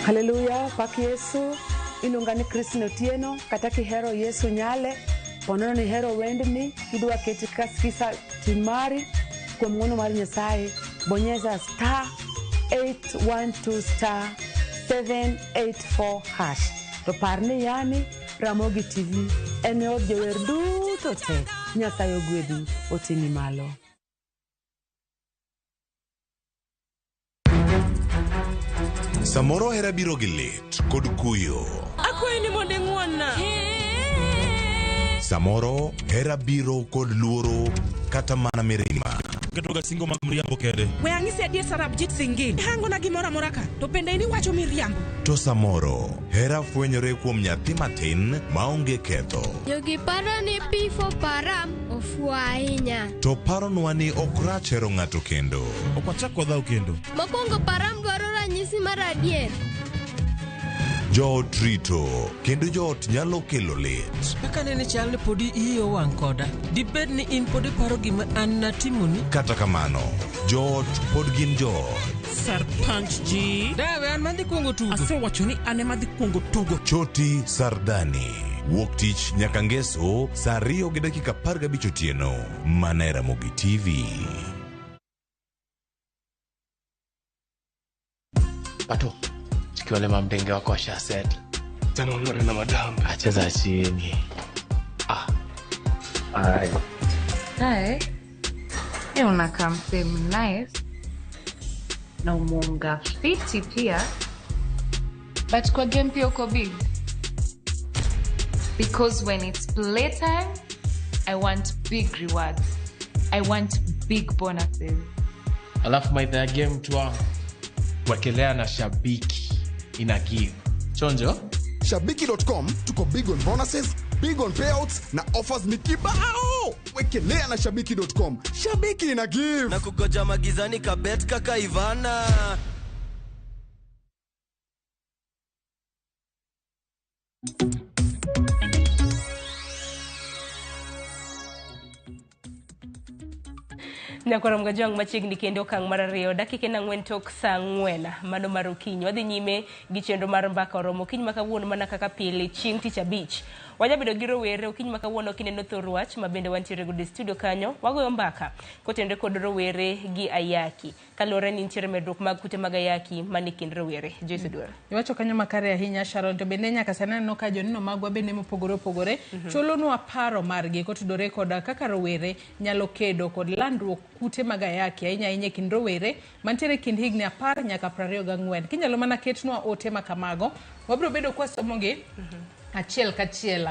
Haleluya, pak Yesu, iluonga ni Kristo Otieno, kata kihero Yesu nyale, ponono ni hero wendni, kidwa keti kaskisa timari, kuom ng'wono mar Nyasaye, bonyeza star 812 star 784 hash. To parni yani, Ramogi TV, ene od jower duto te, Nyasaye ogwedhi, oting'i malo. Samoro hera biro gi lit kod kuyo. Akwayi ni mondo ing'wonna. Samoro hera biro kod luoro kata mana mirima. Ketoga singo mag miriambo kede. We ang'isi adier Sarabjit Singh. Hango na gimoro amora ka. To pende ini wacho miriambo. To samoro hera fwenyore kuom nyathi matin maonge ketho. Jogi paro ni pifo param ofuo ahinya. To paronwa ni ok rach hero ng'ato kendo. Ok wachak wadhaw kendo. Mokwongo param dwaro ranyisi mar adier. Joot rito kendo joot nyalo kelo lit. Kaka nene chal ni podi iyo wang' koda. Dibed ni in podi paro gima an natimoni. Kata kamano, joot pod gin joot. Sarpanch ji. Dawe an madhi kuongo tugo. Asewacho ni an ema dhi kuongo tugo. Choti Sardani. Wuok tich nyaka ngeso saa 2:15 otieno. Mana e Ramogi TV. Pato. Kiwale mamdenge wako washaseti. Tana unore na madam. Acheza chini. Alright. Hi. Unakaa msemu nice. Na umunga fiti pia. But kwa game pia uko big. Because when it's playtime, I want big rewards. I want big bonuses. Alafu maitha ya game tuwa. wekelea na Shabiki ina give. Chonjo? Shabiki.com tuko big on bonuses, big on payouts na offers ni kibao. Wekelea na Shabiki.com. Shabiki ina give. Na kugoja magizani kabet kaka Ivana. Nyakora mgajong machiegni kendo okang' mar 2 dakika na 4 tok saa 4 mano mar okinyi. Wadhi nyime gi chenro mar mbaka oromo okinyi ma kawuono mana kaka pile chieng' tich abich. Wajabedo gi rowere okinyi ma kawuono kineno thor wach ma bende wantiere go studio kanyo wagoyo mbaka kotende kod rowere gi ayaki. Kalore ni ntiere medruok mag kute mag ayaki mani kind rowere. Joyce Dwar. Iwacho kanyo makare ahinya Sharon, to bende nyaka sani no ka jonino magwa bende mopogore opogore cholonwa paro margi kotudore kod kaka rowere nyalo kedo kod landruok kute mag ayaki ahinya kind rowere mantiere kind higni 10 nyaka 24. Kinyalo mana ketnwa ote makamago wabiro bedo kwa somogi achiel kachiel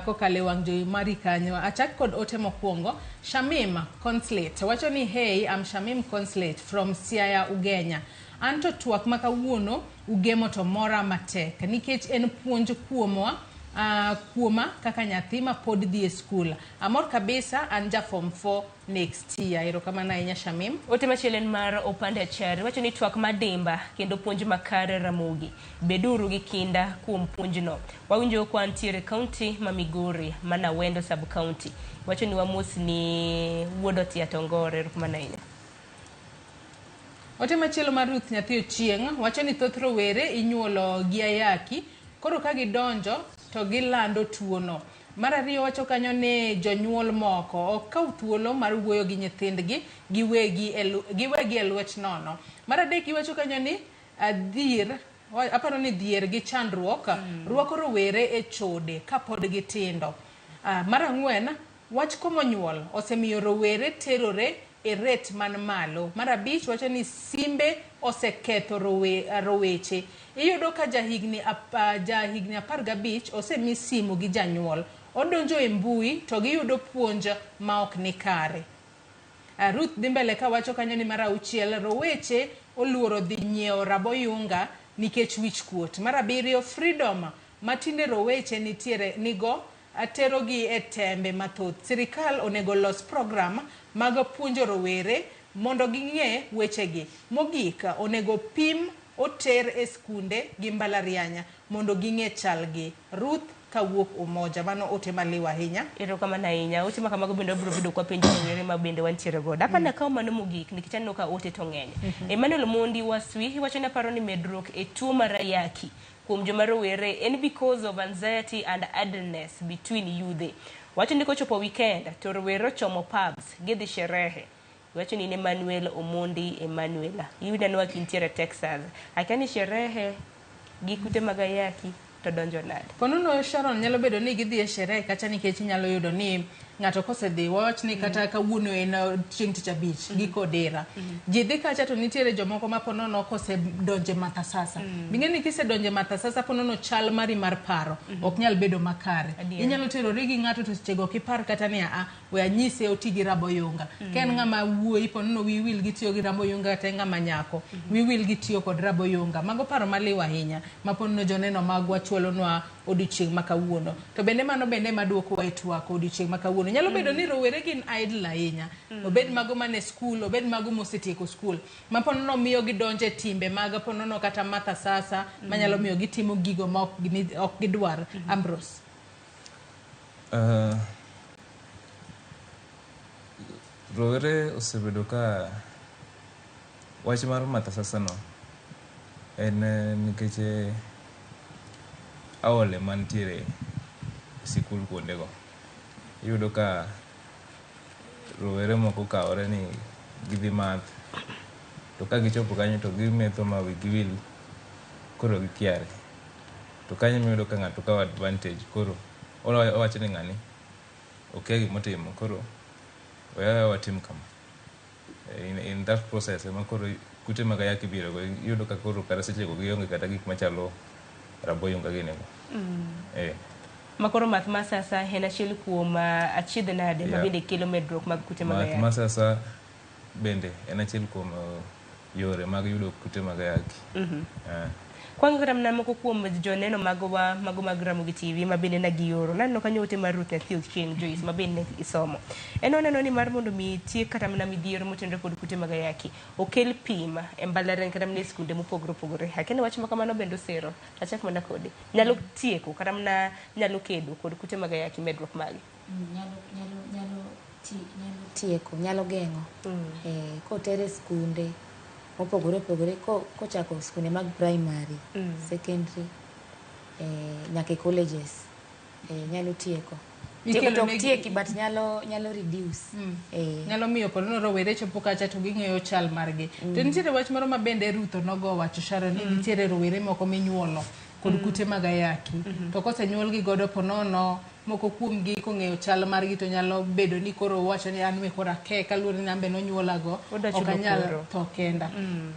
kokale wang' jowi mari kanyo. Achak kod ote mokwongo. Shamim Consulate wacho ni hey, I'm Shamim Consulate from Siaya Ugenya. Anto twak makawuono ugemo to mora matek nikech en puonj kuomwa kuoma kaka nyathi ma pod dhi e skul. Amor kabisa anja form 4 next year. Erokamano ahinya Shamim. Ote machielo mar opande achari wacho ni twak madimba kendo puonj makare Ramogi. Beduru gi kinda kuom puonjno. Wawinjo kwa ntiere county ma Migori mana Wendo sub county. Wacho ni wamos ni wuodo tia Tongore. Erokamano ahinya. Ote machielo mar Ruth nyathi Ochieng' wacho ni thoth rowere inyuolo gi ayaki koro ka gidonjo to gilando tuono. Mar ariyo wacho kanyo ni jonyuol moko okaw thuolo mar wuoyo gi nyithindgi giwegi e lwet nono. Mar adek iwacho kanyo ni aparo ni dhier gi chandruok rwako rowere e chode kapod gitindo. Mar ang'wen wach komo nyuol osemiyo rowere terore e rate man malo. Mar abich wacho ni simbe oseketho roweche. Iyudo ka jahigni 15 osemi simu gi janyuol. Odonjo e mbui to giyudo puonj ma ok ni kare. Ruth Dimbele ka wacho kanyo ni mar 6 roweche oluoro dhi nyiewo raboyunga nikech wich kuot. Mar 7 freedom matinde roweche nigo aterogi e tembe mathoth. Sirikal onego los program mag puonjo rowere mondo ging'e wechegi. Mogik onego pim oter e skunde gi mbalarianya mondo ging'e chalgi. Ruth kawuok Umoja. Mano ote maliwa ahinya. Erokamano ahinya. Ote makamago bende wabiro bedo kwa penjo rowere ma bende wantiere godo. Apana kawo mano mogik nikech aneno ka ote to ng'eny. Emmanuel Mondi Waswi wacho ni aparo ni medruok e tuo mar ayaki kuom joma rowere en because of anxiety and idleness between youth. Wacho ni kochopo weekend to rowere chomo pubs gidhi sherehe. Wacho ni Emmanuel Omondi Emmanuel. Yuda no akintiere Texas. Akani sherehe gi kute mag ayaki to donjo nade. Ponono Sharon nyalo bedo ni gidhi e sherehe kata nikech nyalo yudo ni ng'ato kosedhi wach ni kata kawuono en chieng' tich abich giko dera. Ji dhi kacha to nitiere jomoko ma ponono kosedonje matasasa. Bing'e ni kisedonje matasasa ponono chal mari mar paro ok nyal bedo makare. Inyalo terori gi ng'ato to sechego kipar kata ni we anyise oti gi raboyunga. Ken ng'ama wuoyi ponono wiwil gitiyo gi raboyunga te ng'ama nyako. Wiwil gitiyo kod raboyunga. Mago paro maliwa ahinya ma ponono joneno magwa chuolonwa odiochieng' makawuono. To bende mano bende maduoko wa itwako odiochieng' makawuono. Nyalo bedo ni rowere gin idle ahinya. Obed mago mane skul, obed mago mosetieko skul. Ma ponono miyo gidonje timbe mag ponono kata matha sasa manyalo miyo gitimo gigo ma ok gidwar. Ambrose. Rowere osebedo ka wach mar matha sasa no en nikech aole mantiere sikul kuondego. Iyudo ka rowere moko kawore ni gidhi math to ka gichopo kanyo to gimetho ma wigi wil koro gikiare. To kanyo miyudo ka ng'ato kawo advantage koro owacho ni ng'ani okia gimotimo koro oyawa watim kama. In that process ema koro kute mag ayaki biro go. Iyudo ka koro kata sechego gionge kata gik machalo raboyunga ginego. Makoro math masasa en achiel kuom achiedh nade ma bende kelo medruok mag kute mag ayaki. Math masasa bende en achiel kuom yore mag yudo kute mag ayaki. Kwangu ramna moko kuom joneno mago mag Ramogi TV mabende na gioro nanno kanyo ote mar Ruth Nyathi Ochieng Joyce mabende isomo oneno ni mar mondo mi tie kata mana midhiero motenore kod kute mag ayaki okel pim e mbalariany kata mana skunde mopogore opogore hakene wach ma kamano bende osero achak mana kode nyalo tieko kata mana nyalo kedo kod kute mag ayaki medruok magi nyalo geng'o kotere skunde mopogore opogore kochako skunde mag primary secondary nyaka colleges nyalo tieko tieki but nyalo reduce nyalo miyo ponono rowere chopo kacha to ging'eyo chal margi to nitiere wach moro ma bende Ruth nogo wacho Sharon ni nitiere rowere moko minyuolo kod kute mag ayaki to kosenyuol gi godo ponono moko kuom gi kong'eyo chal margi to nyalo bedo ni koro wacho ni an me kora ke kaluwore ni ambe nonyuola go ok anyal to kenda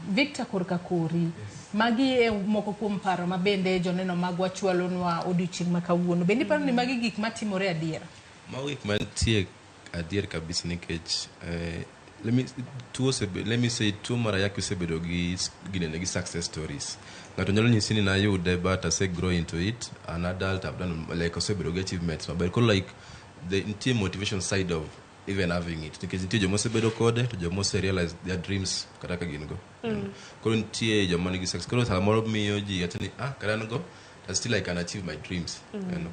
Victor korka kori magi e moko kuom paro ma bende joneno magwa chwalonwa odiochieng' ma kawuono bende paro ni magi gik matimore adier magi gik mantie adier kabisa nikech let me say tuo mar ayaki osebedo gi success stories ng'ato nyalo nyisi ni nayude but I say grow into it an adult I've done like osebedo gi achievements but like the entire motivation side of even having it nikech nitie joma osebedo kode to joma ose realize their dreams kata ka gin go koro nitie joma nigi success koro samoro miyo ji ati ni kata an go but still I can achieve my dreams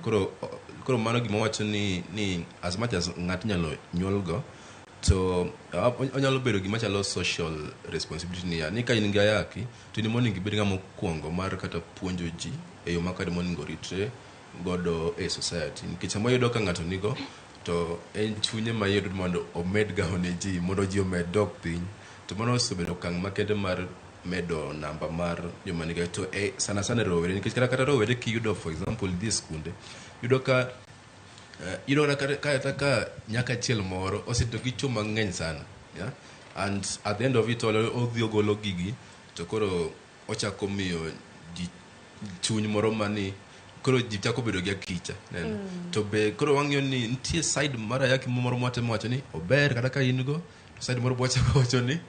koro mano gima wacho ni as much as ng'ato nyalo nyuol go to onyalo bedo gima chalo social responsibility ni ka in gi ayaki to ni mondo ibed ng'ama okuongo mar kata puonjo ji e yo makare mondo ritre godo e society nikech sama yudo ka ng'ato nigo to en chunye mayudo mondo omed gaone ji mondo ji omed dok piny to mano osebedo okang' makende mar medo namba mar joma nigi to sana sana rowere nikech kata rowere kiyudo for example dhi skunde yudo ka ka nyaka achiel moro oseto gi chuo mang'eny sana and at the end of it odhi ogolo gigi to koro ochako miyo ji chuny moro mani koro ji chako bedo gi akicha to be koro wang'iyo ni nitie side mar ayaki moro mwatemo wacho ni ober kata ka in go side moro bwachako wacho ni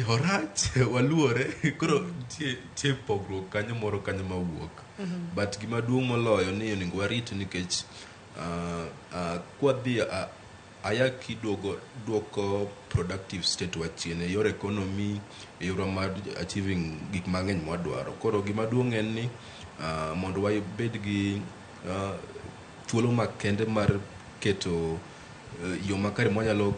orach waluore koro nitie pogruok kanyo moro kanyo mawuok but gima duong' moloyo ni onego warit nikech kwadhi ayaki duoko productive state wa chien e yor economy e yor mar achieving gik mang'eny mwadwaro koro gima duong' en ni mondo wabed gi thuolo makende mar keto yo makare mwanyalo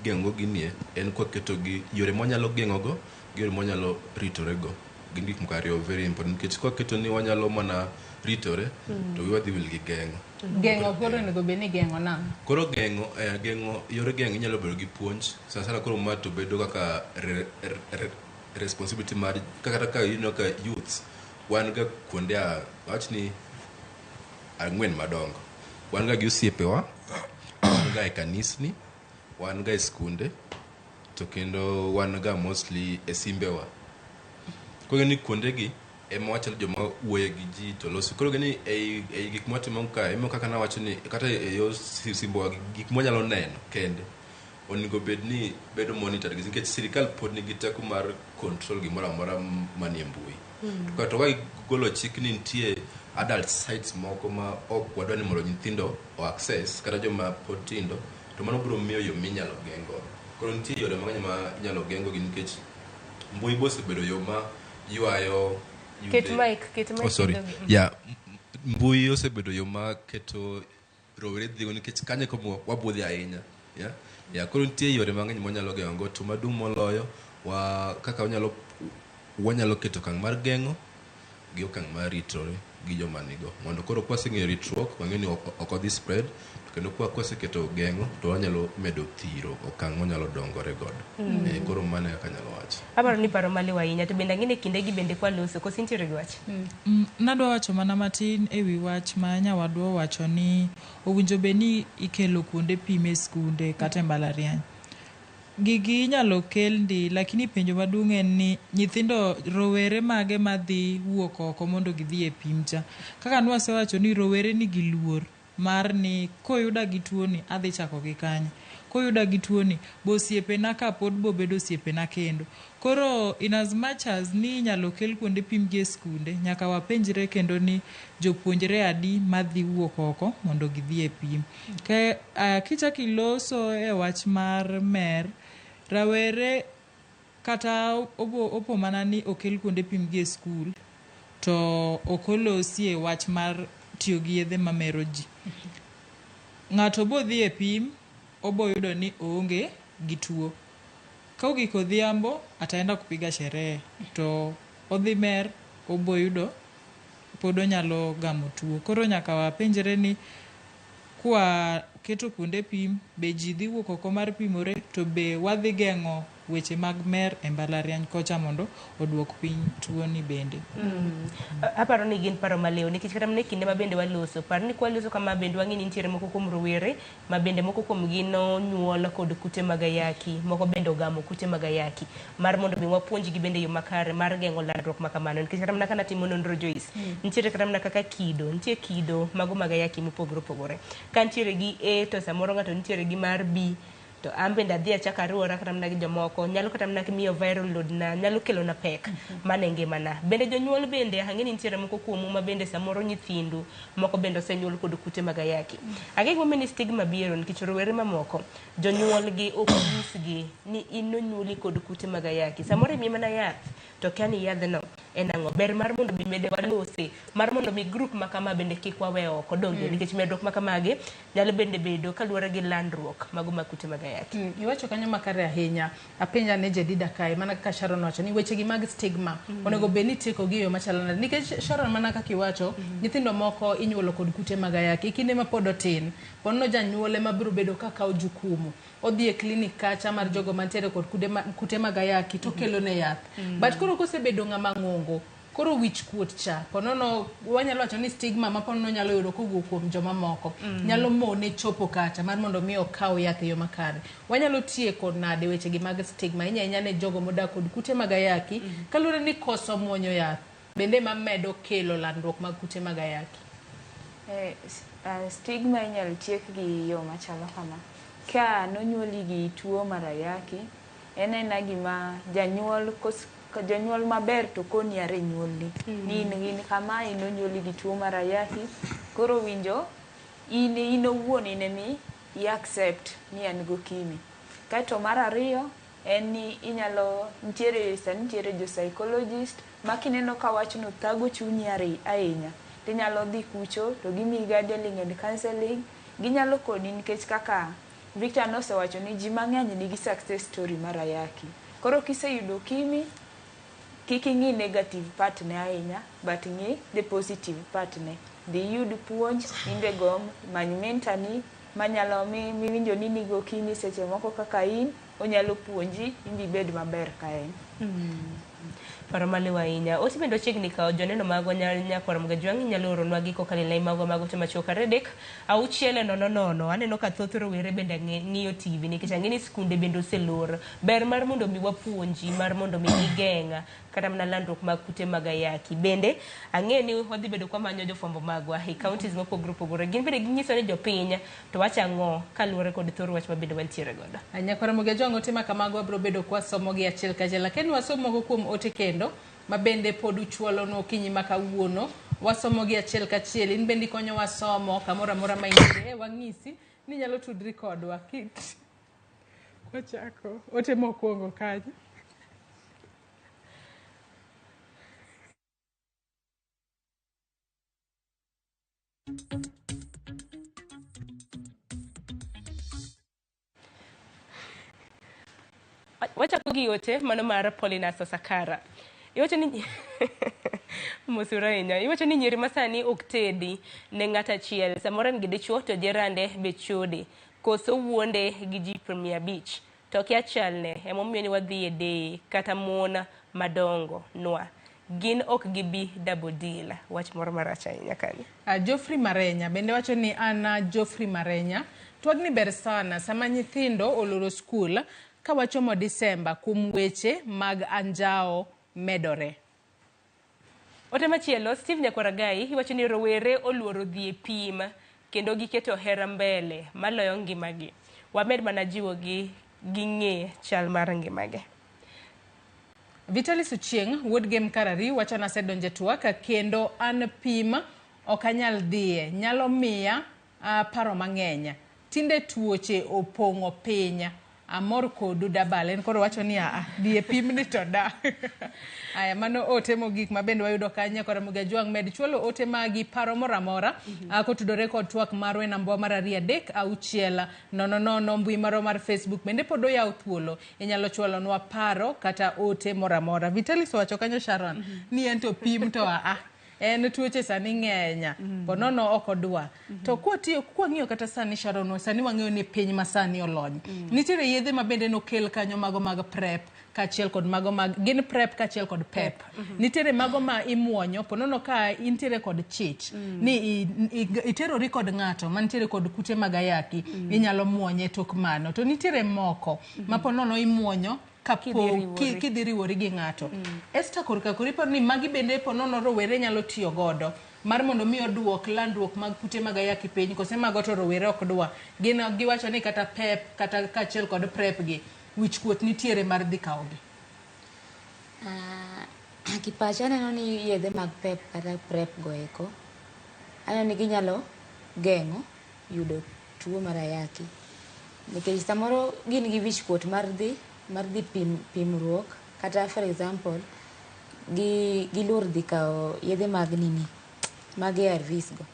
geng'o ginie en kwaketo gi yore mwanyalo geng'ogo gi yore mwanyalo ritorego gin gik moko ariyo very important nikech kwaketo ni wanyalo mana ritore to wadhi wil gi geng'o koro nego bed ni geng'o nang'o koro geng'o yore geng'o inyalo bedo gi puonj sana koro ma to bedo kaka responsibility mar kata ka ka youth wan ga kuonde wach ni 4 madongo wan ga gi osiepewa wan ga e kanisni wan ga e skunde to kendo wan ga mostly e simbewa koro ni kuonde gi ema wachalo joma wuoye gi ji to loso koro gini e gik mwatimo ka ema kaka na wacho ni kata e yo simbowa gik mwanyalo neno kende onego bed ni bedo monitor nikech sirikal pod nigi teko mar control gimoro amora manie mbui to ka golo chik ni nitie adult sites moko ma ok wadwa ni mondo nyithindo o access kata joma pod tindo to mano biro miyo yo minyalo geng'o koro nitie yore mang'eny ma inyalo geng'o gi nikech mbui bosebedo yo ma ywayo mbui osebedo yo ma keto rowere dhigo nikech kanye como wabudhi ahinya koro nitie yore mang'eny mwanyalo geng'o to maduong' moloyo kaka wanyalo keto okang' mar geng'o gi okang' mar ritore gi joma nigo mondo koro kwaseng'eyo ritruok wang'e ni ok odhi spread kendo kwaseketo geng'o to wanyalo medo thiro okang' wanyalo dongore godo koro mano kaka nyalo wacho aparo ni paro maliw ahinya to bende ang'e kinde gi bende kwaloso koso nitiere gi wach nadwa wacho mana matin e wi wach ma nyawadwa wacho ni owinjo bed ni ikelo kuonde pime skunde kata e mbalariany gigi inyalo kel ndi lakini penjo maduong' en ni nyithindo rowere mage madhi wuok oko mondo gidhi e pim cha kaka nwasewacho ni rowere nigi luor mar ni koyuda gi tuo ni adhi chako gi kanye koyuda gi tuoni bo osiepena ka pod bobedo osiepena kendo. Koro in as much as ni inyalo kel kuonde pim gi e skunde, nyaka wapenjre kendo ni jopuonjre adi madhi wuok oko mondo gidhi e pim. Kichako iloso e wach mar mer, rawere kata opo mana ni okel kuonde pim gi e skul to okolosi e wach mar tiyo gi yedhe mamero ji. Ng'ato bodhi e pim, oboyudo ni oonge gi tuo. Kaugik odhiambo ataenda kupiga sherehe to odhi mer oboyudo pod onyalo gamo tuo. Koro nyaka wapenjre ni kwa keto kuonde pim be ji dhi wuok oko mar pimore to be wadhi geng'o weche mag mer e mbalariany kocha mondo oduok piny tuoni bende. Aparo ni gin paro malew nikech kata mana kinde ma bende waloso, par ni kwaloso kama bende wang'e ni nitiere moko kuom rowere ma bende moko kuom gi nonyuol kod kute mag ayaki, moko bende ogamo kute mag ayaki, mar mondo mi wapuonjgi bende yo makare mar geng'o landruok ma kamano. Nikech kata mana kana timo nonro Joyce, nitiere kata mana kaka nitie kido mago mag ayaki mopogore opogore. Ka nitiere gi A to samoro ng'ato nitiere gi mar B, to an bende adhi achako ariwora kata mana gi jomoko, nyalo kata mana miyo viral load na nyalo kelo na pek mane ngimana. Bende jonyuol bende ang'eni nitiere moko kuomu ma bende samoro nyithindu moko bende osenyuol kod kute mag ayaki. Ang'e gima ni stigma biro nikech rowere mamoko jonyuol gi ok nyisgi ni in nonyuoli kod kute mag ayaki. Samoro imiye mana yath to kia ni yadhno en ang'o. Ber mar mondo mi bende walose, mar mondo mi grup ma kama bende kik wawe oko donge nikech medruok ma kamagi nyalo bende bedo kaluwore gi landruok mago mag kute mag ayaki. Iwacho kanyo makare ahinya. Apenja ne Jedida kae mana kaka Sharon wacho ni weche gi mag stigma onego bed ni tieko gi yo machalo nade, nikech Sharon mana kaka iwacho nyithindo moko inyuolo kod kute mag ayaki kinde ma pod otin, pono janyuole ma biro bedo kaka jukumu odhi e klinik kacha mar jogo mantiere kod kute mag ayaki to kelo ne yath. But koro kosebedo ng'ama ng'ongo, koro wich kuot cha ponono wanyalo wacho ni stigma ma ponono nyalo yudo kowuok kuom joma moko nyalo mone chopo kacha mar mondo mi okaw yath e yo makare. Wanyalo tieko nade weche gi mag stigma inya ne jogo modak kod kute mag ayaki kaluwore ni koso muonyo yath bende mamedo kelo landruok mag kute mag ayaki. Stigma inyalo tiek gi yo machalo kama. Ka nonyuoli gi tuo mar ayaki, en gima janyuol maber to koni are nyuolni ni in kama nonyuoli gi tuo mar ayaki, koro winjo in owuon inemi i accept ni an gokimi. Kaeto mar ariyo en ni nitiere jo psychologist ma kineno ka wachno thago chunyi ahinya tinyalo dhi kucho to gimiyi guiding and counseling, ginyalo kodi nikech kaka Victor nosewacho ni ji mang'eny nigi success story mar ayaki. Koro kiseyudo kimi, kik ing'i negative part ne ahinya, but ng'i the positive part ne. Dhi yud puonj, imbe gom, many mentani, manyalo miwinjo ni nigo kimi seche moko kaka in, onyalo puonji, imbi bed maber ka en. Paro malew ahinya. Oti bende ochiegni kawo joneno magwa nyakwar mga jwang' nyalo oronwa gi kokalo lai magwa mago to machoka redek 600. Aneno ka thoth rowere bende ng'iyo TV nikech ang'e ni skunde bende oselor. Ber mar mondo mi wapuonji, mar mondo mi gigeng'a kata mana landruok mag kute mag ayaki. Bende ang'e ni wadhi bedo kwa manyo jofwambo magwa e counties mopogore opogore. Gin bende ginyiso ni jopiny to wacho ang'o kaluwore kod thoro wach ma bende wantiere godo. Nyakwar mga jwang' ote ma kamago biro bedo kwa somo gi achiel kachiel, lakini wasomo go kuom ote kendo ma bende pod uchuolo no kinyi makawuono wasomo gi achiel kachiel. In bende konyo wasomo kamoro amora ma intie wang'isi ni nyalo tudri kodwa wachako ote mokwongo kanyo. Wachako gi ote mano mar Polinas Osakara. Iwacho ni Mosura ahinya. Iwacho ni nyiri masani ok tedi ne ng'at achiel. Samoro en gi dichuo to jerande be chode. Koso wuonde gi ji 500. To kia chalne emomiyo ni wadhi e day kata mon madongo nwa. Gin ok gibi double deal. Wach moro marach ahinya kanyo. Geoffrey Marenya bende wacho ni ana Geoffrey Marenya twagni ber sana sama nyithindo oloro skul ka wachomo Disemba kuom weche mag anjao medore. Ote machielo, Steve Nyakwaragai iwacho ni rowere oluoro dhi e pim kendo giketo hera mbele maloyo ngimagi. wamed mana jiwo gi ng'e chal mar ngimagi. Vitalis Ochieng wuod game karari wacho na sedonje twak kendo an pima okanyal dhiye nyalo miya paro mang'eny tinde tuoche opong'o pinya amor kodu dabal en koro wacho ni die pimni to da aya mano ote mogik mabende wayudo kanya kora Mugajwang med chwalo ote magi paro moramora kotudore kod twak marwa e namba mar 36000 mbui maro mar Facebook bende pod oyaw thuolo inyalo chwalonwa paro kata ote moramora. Vitalis wacho kanyo Sharon ni en to pim to en tuoche sani ng'enya ponono ok odwa to kwang'iyo kata sani Sharon sani wang'eyo ni piny masani olony nitiere yedhe mabende nokel kanyo mago mag prep kachiel kod mago mag gin prep kachiel kod pep nitiere mago ma imuonyo ponono ka intiere kod chich ni iterori kod ng'ato mantiere kod kute mag ayaki inyalo muonye tok mano to nitiere moko ma ponono imuonyo kidhi riwori gi ng'ato. Esta korka koripo ni magi bende ponono rowere nyalo tiyo godo mar mondo mi oduok landruok mag kute mag ayaki piny kose mago to rowere ok dwa giwacho ni kata pep kata kachiel kod prep gi wich kuot nitiere mar dhi kawogi. Kipacha aneno ni yedhe mag pep kata prep go eko aneno ni ginyalo geng'o yudo tuo mar ayaki nikech samoro gin gi wich kuot mar dhi pimruok kata for example gilur dhi kawo yedhe mag mag ARVs go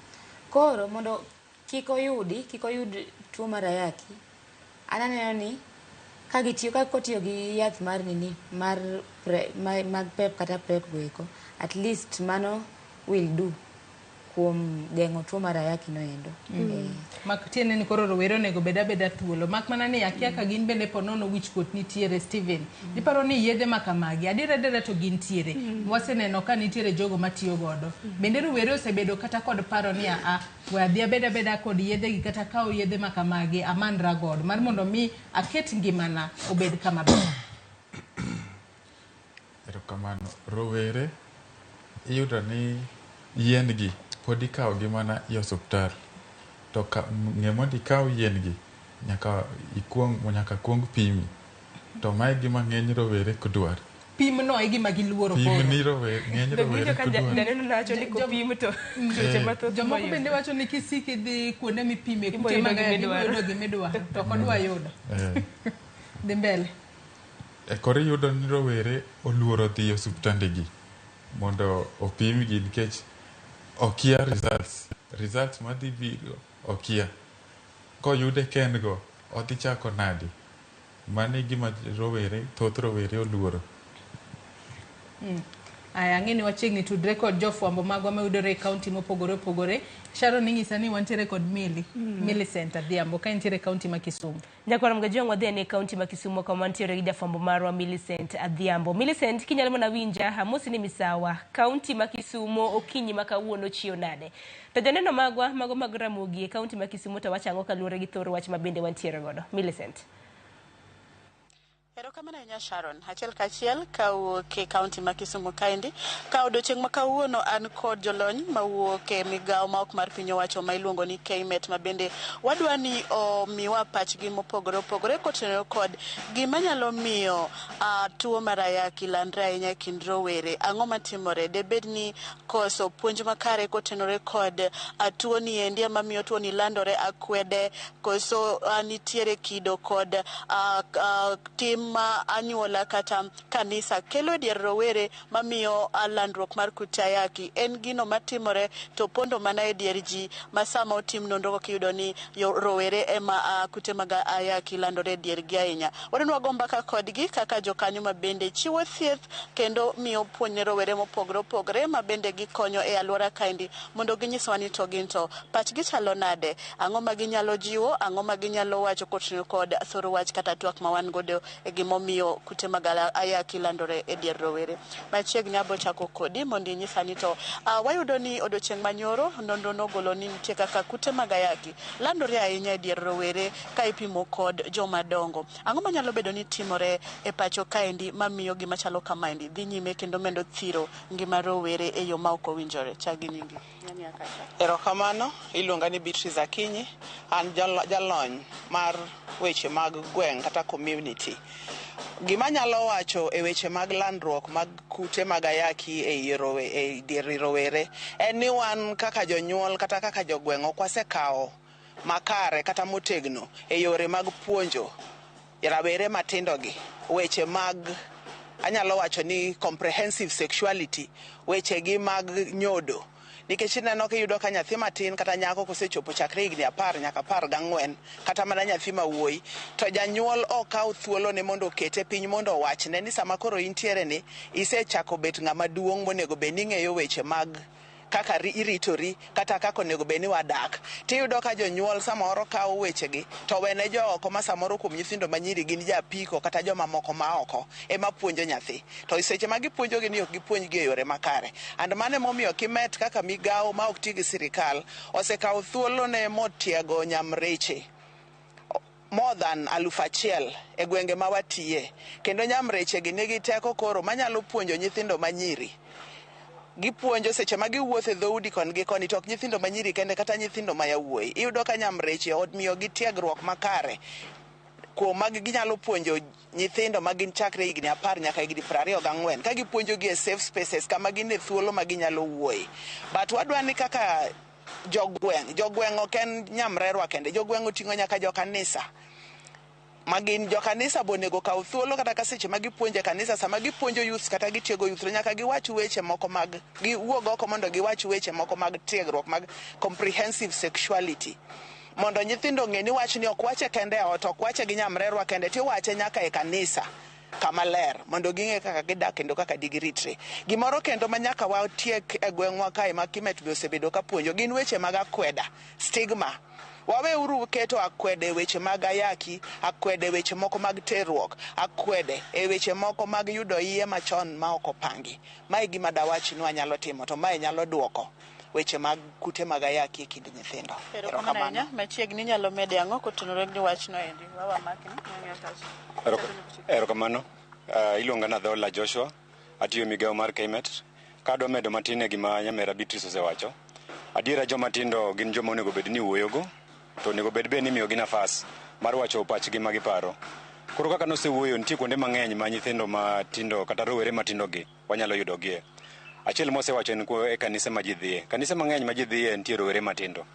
koro mondo kik oyud tuo mar ayaki aneno ni kotiyo gi yath mar mag pep kata prep go eko at least mano will do kuom geng'o tuo mar ayaki no endo. Mak tiene ni koro rowere onego beda thuolo mak mana ni akia ka gin bende ponono wich kuot nitiere Steven iparo ni yedhe makamagi adira to gin tiere waseneno ka nitiere jogo matiyo godo bende rowere osebedo kata kod paro ni we adhi beda kod yedhe gi kata kawo yedhe makamagi amanra god mar mondo mi aket ngimana obed kama ber. Erokamano rowere iyudo ni yien gi pod ikawo gi mana i osuptal to ng'e mondo ikaw yien gi nyaka kuong pimi to mae gima ng'eny rowere kudwar pim no e gima giluoro pim ni ng'eny rowere kudwar jomoko bende wacho ni kisiki dhi kuonde mipime kute mag ayaki gimidwaro to ok odwa yudo dhi mbele koro iyudo ni rowere oluoro dhi e osuptande gi mondo opim gi nikech okia results madhi biro okia koyude ken go odhi chako nadi mano e gima thoth rowere oluoro. Aya ng'eni wachiegni tudre kod jofwambo magwa mayudore e kaunti mopogore opogore. Sharon ing'isa ni wantiere kod Millicent Adhiambo ka intiere kaunti ma Kisumu. Nyakwara Mugajwang wadhi ne kaunti ma Kisumu kama wantiere gi jafwambo marwa Millicent Adhiambo. Millicent kinyalo mana winja amosi ni misawa kaunti ma Kisumu okinyi ma kawuono chio nade. To janeno mago mag Ramogi e kaunti ma Kisumu to wachango kaluore gi thoro wach mabende wantiere godo. Millicent. Erokamano ahinya Sharon, achiel kachiel kawuok e kaunti ma Kisumu kaendi. Ka odiochieng' ma kawuono an kod jolony mawuok e migawo ma ok mar piny owacho ma iluongo ni KMET ma bende wadwa ni omiwa pachgi mopogore opogore kotenore kod gima nyalo miyo tuo mar ayaki landre ahinya e kind rowere. Ang'o matimore? Debed ni koso puonj makare kotenore kod tuo ni endi mamiyo tuo ni landore akwede, koso nitiere kido kod tim ma anyuola kata kanisa kelo dier rowere mamiyo landruok mar kute ayaki en gino matimore to pondo mana e dier ji ma sama otim nonro kiyudo ni rowere ema kute mag ayaki landore dier gi ahinya. Wadwa go mbaka kodgi kaka jokanyo ma bende chiwo thieth kendo miyo puonj ne rowere mopogore opogore ma bende gikonyo e alwora kaendi mondo ginyiswa ni to gin to pachgi chalo nade, ang'o ma ginyalo jiwo, ang'o ma ginyalo wacho kotenore kod thoro wach kata twak ma wan godo e gimomiyo momiyo kute mag ayaki landore e dier rowere. Machiegni abo chako kodi mondo inyisa ni to wayudo ni odiochieng' manyoro nonro nogolo ni nitie kaka kute mag ayaki landore ahinya e dier rowere ka ipimo kod joma dongo. Ang'o manyalo bedo ni timore e pacho kaendi mamiyo gima chalo kamaendi dhi nyime kendo medo thiro ngima rowere e yo ma ok owinjore? Chagi nyingi. Erokamano, iluonga ni Beatrice Akinyi, an jalony mar weche mag gweng' kata community. Gima nyalo wacho e weche mag landruok mag kute mag ayaki e dier rowere en ni wan kaka jonyuol kata kaka jogweng' ok wasekawo makare kata motegno e yore mag puonjo rawere matindogi weche mag anyalo wacho ni comprehensive sexuality, weche gi mag nyodo. Nikech ineno kiyudo ka nyathi matin kata nyako kosechopo chakre higni 10 nyaka 14 kata mana nyathi mawuoyi, to janyuol okaw thuolo ne mondo okete piny mondo owachne ni sama koro intiere ni isechako bet ng'ama duong' monego bed ni ng'eyo weche mag kaka iritori kata kaka onego bed ni wadak. Tiyudo ka jonyuol samoro kawo wechegi to wene jooko ma samoro kuom nyithindo manyiri gin japiko kata joma moko maoko ema puonjo nyathi. To seche ma gipuonjogi ni ok gipuonjgi e yore makare. And mane momiyo Kimet kaka migawo ma ok ti gi sirikal osekawo thuolo ne motiego nyamreche more than 1,000 e gwenge ma watiye. Kendo nyamreche gi nigi teko koro manyalo puonjo nyithindo manyiri. Gipuonjo seche ma giwuotho e dhoudi kon gi koni, to ok nyithindo manyiri kende kata nyithindo ma yawuoyi. Iyudo ka nyamreche miyo gi tiegruok makare kuom mag ginyalo puonjo nyithindo ma gin chakre higni 10 nyaka higni 24 ka gipuonjogi e safe spaces kama gin e thuolo ma ginyalo wuoye. But wadwa ni kaka jogweng' ok en nyamrerwa kende, jogweng' oting'o nyaka jokanisa. Magin jokanisa bonego kaw thuolo kata ka seche ma gipuonjo e kanisa, sama gipuonjo youth kata gitiego youth nyaka giwach weche moko mag giwuog oko mondo giwach weche moko mag tiegruok mag comprehensive sexuality, mondo nyithindo ng'e ni wach ni ok wache kende e ot, ok wache gi nyamrerwa kende, tiwache nyaka e kanisa kama ler mondo ging'e kaka gidak kendo kaka digiritre. Gimoro kendo ma nyaka watiek e gweng'wa kae ma Kimet be osebedo ka puonjo gin weche mag akweda, stigma. Waweuru keto akwede weche mag ayaki, akwede weche moko mag terruok, akwede e weche moko mag yudo iye machon ma ok opangi. Mae gima dawach ni wanyalo timo, to mae nyalo duoko weche mag kute mag ayaki e kind nyithindo. Erokamano. Machiegni nyalo mede ang'o kotenore gi wachno endi? Wawa makni. Erokamano. Iluonga na Dhola Joshua, atiyo migawo mar Kimet. Kadwa medo matin e gima nyamera Beatrice osewacho. Adiera joma tindo gin joma onego bed ni wuoyogo, to onego bed ni imiyo gi nafas mar wacho pachgi ma giparo. Koro kaka nosewuoyo, nitie kuonde mang'eny ma nyithindo matindo kata rowere matindogi wanyalo yudogie. Achiel mosewacho ni e kanise ma ji dhiye. Kanise mang'eny ma ji dhiye nitie rowere matindo.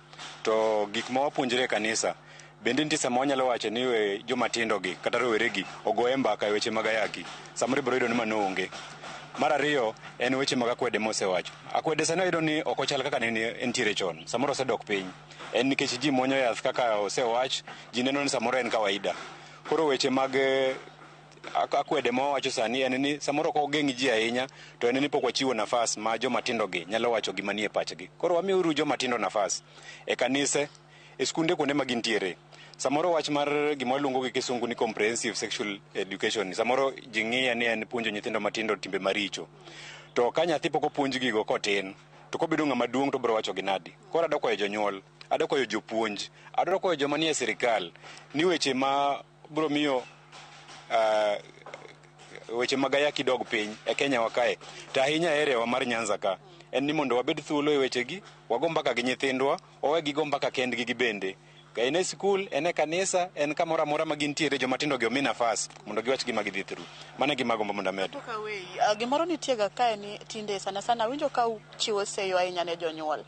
To gik ma wapuonjore e kanisa bende nitie sama wanyalo wacho ni joma tindogi kata roweregi ogoye mbaka e weche mag ayaki. Samoro ibiro yudo ni mano onge. Mar ariyo en weche mag akwede mosewacho. Akwede sani oyudo ni ok ochal kaka ne entiere chon. Samoro osedok piny. En nikech ji muonyo yath kaka osewach, ji neno ni samoro en kawaida. Koro weche mag akwede ma wacho sani en ni samoro ok ogeng' ji ahinya, to en ni pok wachiwo nafas ma joma tindogi nyalo wacho gima nie pachgi. Koro wamiuru joma tindo nafas e kanise, e skunde kuonde ma gintiere. Samoro wach mar gima waluongo gi kisungu ni comprehensive sexual education, samoro ji ng'iye ni en puonjo nyithindo matindo timbe maricho. To ka nyathi pok opuonj gigo kotin, to kobedo ng'ama duong' to biro wacho gi nadi. Koro adwa kwayo jonyuol, adwa kwayo jopuonj, adwa kwayo joma nie sirikal ni weche ma biro miyo weche mag ayaki dog piny e Kenya wa kae, to ahinya erewa mar Nyanza ka, en ni mondo wabed thuolo e wechegi, wago mbaka gi nyithindwa, owegi go mbaka kendgi gibende. En e skul, en e kanisa, en kamoro amora ma gintiere, joma tindo gi omi nafas mondo giwach gima gidhi through. Mano e gima agombo mondo amed. Gimoro nitie ga kae ni tinde sana sana winjo ka uchiwo seyo ahinya ne jonyuol.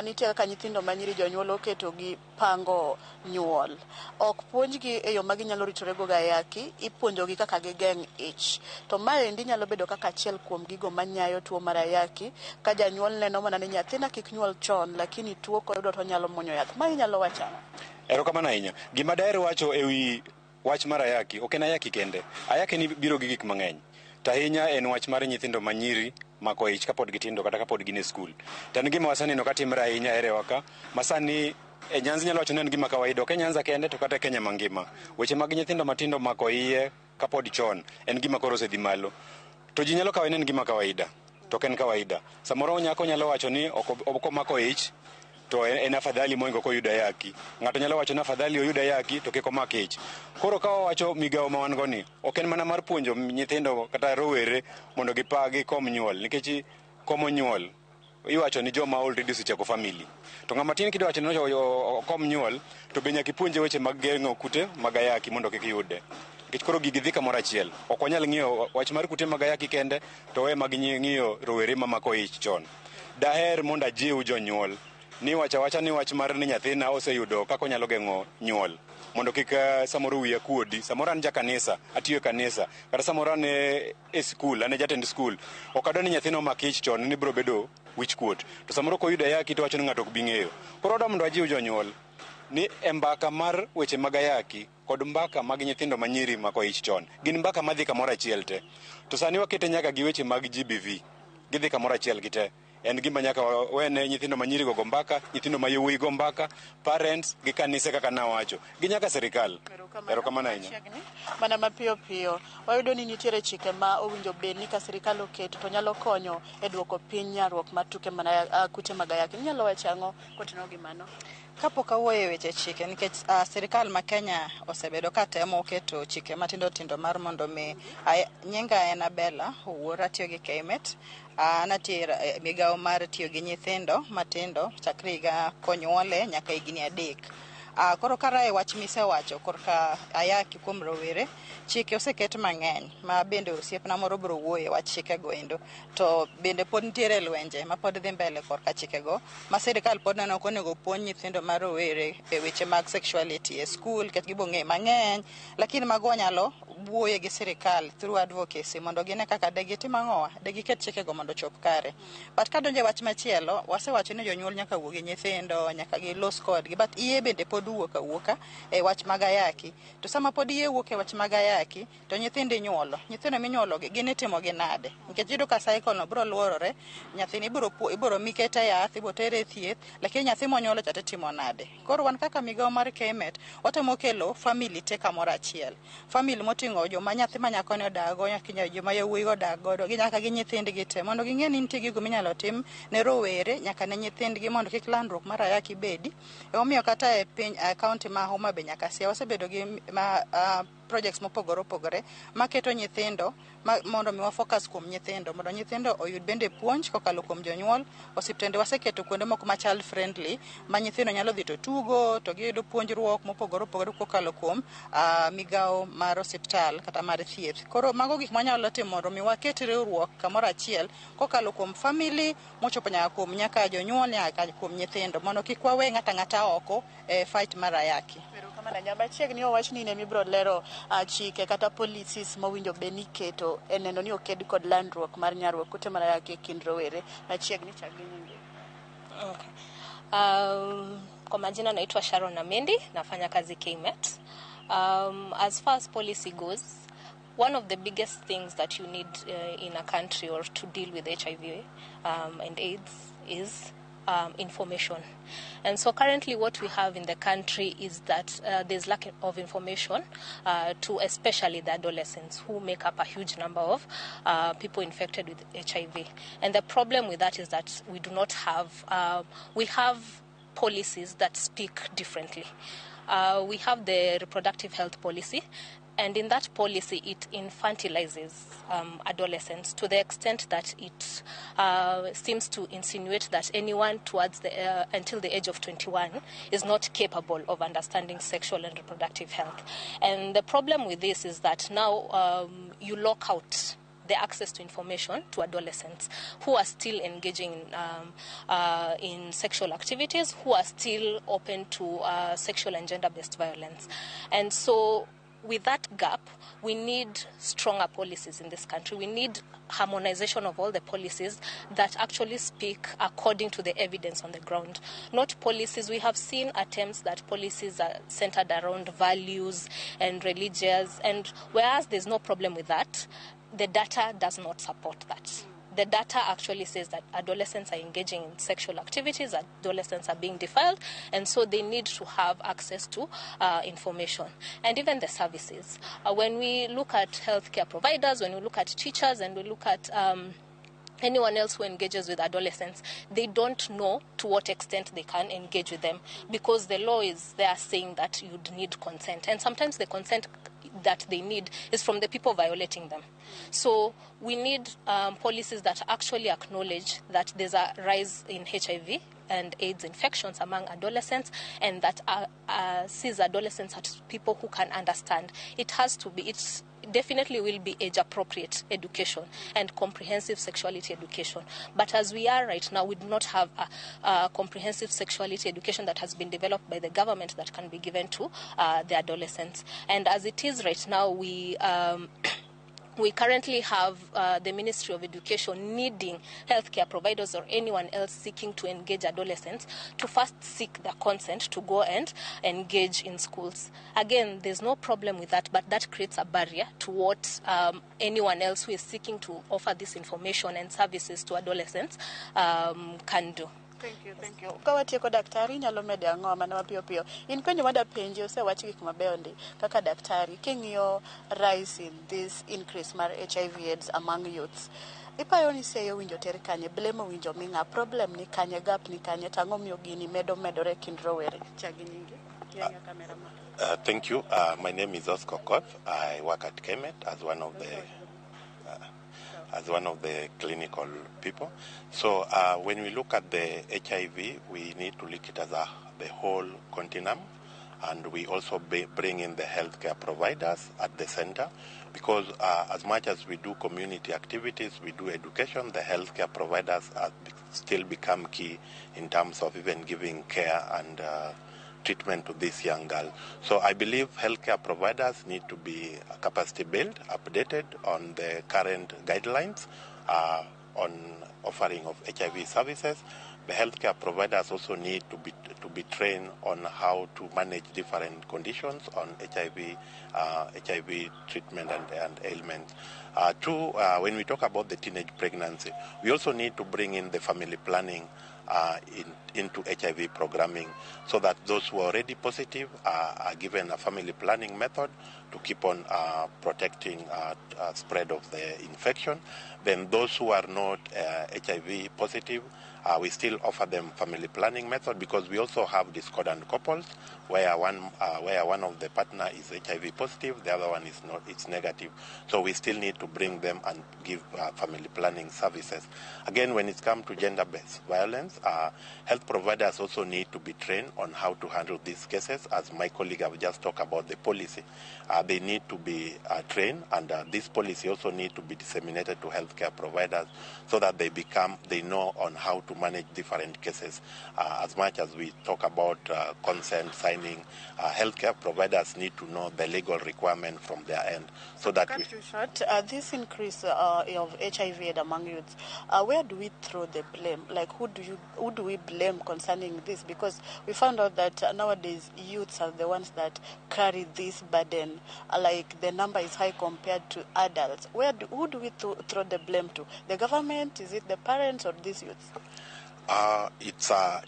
Nitie kaka nyithindo manyiri jonyuol oketo gi pango nyuol. Ok puonjgi e yo ma ginyalo ritorego ga ayaki, ipuonjogi kaka gigeng' ich. To mae endi nyalo bedo kaka achiel kuom gigo manyayo tuo mar ayaki, ka janyuol neno mana ni nyathina kik nyuol chon, lakini tuo koyudo to nyalo muonyo yath. Mae nyalo wachano. Erokamano ahinya. Gima daher wacho ewi wach mar ayaki, ok en ayaki kende. Ayaki ni biro gi gik mang'eny. To ahinya en wach mar nyithindo manyiri mako ich kapod gitindo kata kapod gin e skul. To en gima wasaneno katimre ahinya erewa ka, masani Nyanza nyalo wacho ni en gima kawaida, ok e Nyanza kende to kata Kenya mangima. Weche mag nyithindo matindo mako iye kapod chon en gima koro osedhi malo to ji nyalo kawe ni en gima kawaida to ken kawaida samoro nyako nyalo wacho ni ok omako ich to en afadhali moingo koyudo ayaki ng'ato nyalo wacho ni afadhali oyudo ayaki to kik omak ich koro ka wawacho migawo ma wan go ni ok en mana mar puonjo nyithindo kata rowere mondo gipagi kom nyuol nikech komo nyuol iwacho ni joma already osechako family to ng'ama tin kidwa wacho ni kom nyuol to be nyaka ipuonje weche mag geng'o kute mag ayaki mondo kik yude nikech koro gigi dhi kamoro achiel ok wanyal ng'iyo wach mar kute mag ayaki kende to we mag ng'iyo rowere mamako ich chon daher mondo ajiw jonyuol ni wacha ni wach mar ni nyathina oseyudo kaka onyalo geng'o nyuol mondo kik samoro wiya kuodi samoro an jakanisa atiyo e kanisa kata samoro an e skul an e jatend skul ok adwa ni nyathina omak ich chon ni biro bedo wich kuot to samoro koyudo ayaki to wacho ni ng'ato ok bi ng'eyo koro adwa mondo ajiw jonyuol ni e mbaka mar weche mag ayaki kod mbaka mag nyithindo manyiri mako ich chon gin mbaka madhi kamoro achiel te to sani wakete nyaka gi weche mag GBV gidhi kamoro achiel gite en gima nyaka wene nyithindo manyiri go mbaka nyithindo mayowuoyi go mbaka parents gi kanise kaka nawacho gi nyaka sirikal erokamano ahinya mana mapiyo piyo wayudo ni nitiere chike ma owinjo bed ni ka sirikal oketo to nyalo konyo e duoko piny nyarruok mar tuke mana kute mag ayaki nyalo wacho ang'o kotenore gi mano kapok awuoyo e weche chike nikech sirikal ma Kenya osebedo ka temo keto chike matindo tindo mar mondo mi nyinga en Abela Owuor atiyo gi KMET anatiyo migawo mar tiyo gi nyithindo matindo chakre higa konyuole nyaka higni 3 koro kara e wach misewacho korka ayaki kuom rowere chike oseket mang'eny ma bende osiepna moro biro wuoye wach chike go endo to bende pod nitiere lwenje ma pod dhi mbele korka chike go ma sirikal pod neno ko nego puonj nyithindo ma rowere e weche mag sexuality e school ket gibong'e mang'eny lakini mago nyalo wuoye gi sirikal through advocacy mondo gine kaka degitim ang'owa degiket chike go mondo chop kare but kadonje wach machielo wasewacho ni jonyuol nyaka wuo gi nyithindo nyaka gilos kodgi but iye bende pod wuoka e wach mag ayaki to sama pod iye wuok e wach mag ayaki to nyithindo minyuolo gi gin itimo gi nade nikech yudo ka cycle no biro luorore nyathini ibiro mikete yath ibiro tere thieth lakini nyathi monyuolo cha timo nade koro wan kaka migawo mar KMET watemo kelo family te kamoro achiel family moting'o joma nyathi ma nyako ne odago nyaka joma yawuoyi odag godo gi nyaka gi nyithindgi te mondo ging'e ni nitie gigo minyalo tim ne rowere nyaka ne nyithindgi mondo kik landruok mar ayaki bedi omiyo kata e piny kaunti ma Homa Bay nyaka Siaya wasebedo gi projects mopogore opogore maketo nyithindo mondo mi focus kuom nyithindo mondo nyithindo oyud bende puonj kokalo kuom jonyuol osiptende waseketo kuonde moko ma child friendly ma nyithindo nyalo dhi to tugo to giyudo puonjruok mopogore opogore kokalo kuom migawo mar osiptal kata mar thieth koro mago gik manyalo timo mondo mi waket riwruok kamoro achiel kokalo kuom family mochopo nyaka jonyuol nyaka kuom nyithindo mondo kik wawe ng'ata oko e fight mar ayaki mana nyamba chiegni owach ni ne mibiro lero chike kata policies mowinjo be ni keto e neno ni oked kod landruok mar nyarruok kute mar ayaki e kind rowere machiegni chagi nyingi. Kwa majina naitwa Sharon Amendi nafanya kazi KMET. As far as policy goes, one of the biggest things that you need in a country or to deal with HIV and AIDS is information. And so currently what we have in the country is that there's lack of information to especially the adolescents who make up a huge number of people infected with HIV. And the problem with that is that we do not have, we have policies that speak differently. We have the reproductive health policy, and in that policy, it infantilizes adolescents to the extent that it seems to insinuate that anyone towards until the age of 21 is not capable of understanding sexual and reproductive health. And the problem with this is that now you lock out the access to information to adolescents who are still engaging in sexual activities, who are still open to sexual and gender-based violence. And so with that gap, we need stronger policies in this country. We need harmonization of all the policies that actually speak according to the evidence on the ground. Not policies, we have seen attempts that policies are centered around values and religious, and whereas there's no problem with that, the data does not support that. the data actually says that adolescents are engaging in sexual activities, adolescents are being defiled, and so they need to have access to information. And even the services. When we look at healthcare providers, when we look at teachers, and we look at anyone else who engages with adolescents, they don't know to what extent they can engage with them, because the law is there saying that you'd need consent. And sometimes the consent that they need is from the people violating them. So we need policies that actually acknowledge that there's a rise in HIV and AIDS infections among adolescents, and that sees adolescents as people who can understand. It has to be, it's definitely will be age-appropriate education and comprehensive sexuality education. But as we are right now, we do not have a comprehensive sexuality education that has been developed by the government that can be given to the adolescents. And as it is right now, we currently have the Ministry of Education needing healthcare providers or anyone else seeking to engage adolescents to first seek the consent to go and engage in schools. Again, there's no problem with that, but that creates a barrier to what anyone else who is seeking to offer this information and services to adolescents can do. Thank you. Kawatieko daktari nyalo medo ang'o mana mapiyo piyo. In penjo mada penji osewachi gik mabeyo ndi kaka daktari king'iyo rise in this increase mar HIV AIDS among youths. Ipayo ni seyo winjo ter kanye, blame winjo minga, problem ni kanye, gap ni kanye, tang'o miyo gini medore kind rowere. Chagi nyingi. Yenga cameraman. Thank you. My name is Oscar Koth. I work at KEMET as one of the clinical people. So when we look at the HIV, we need to look at it as the whole continuum, and we also bring in the healthcare providers at the center, because as much as we do community activities, we do education, the healthcare providers still become key in terms of even giving care and treatment to this young girl. So I believe healthcare providers need to be capacity built, updated on the current guidelines on offering of HIV services. The healthcare providers also need to be trained on how to manage different conditions on HIV treatment and ailments. Two, when we talk about the teenage pregnancy, we also need to bring in the family planning into HIV programming, so that those who are already positive are given a family planning method to keep on protecting spread of the infection. Then those who are not HIV positive, we still offer them family planning method, because we also have discordant couples where one of the partner is HIV positive, the other one is not, it's negative. So we still need to bring them and give family planning services. Again, when it comes to gender-based violence, health providers also need to be trained on how to handle these cases. As my colleague have just talked about the policy, they need to be trained, and this policy also need to be disseminated to healthcare providers so that they know on how to manage different cases. As much as we talk about consent signing, healthcare providers need to know the legal requirement from their end, so that this increase of HIV among youths, where do we throw the blame? Like who do we blame concerning this? Because we found out that nowadays youths are the ones that carry this burden. Like the number is high compared to adults. Who do we throw the blame to? The government? Is it the parents or these youths? It's a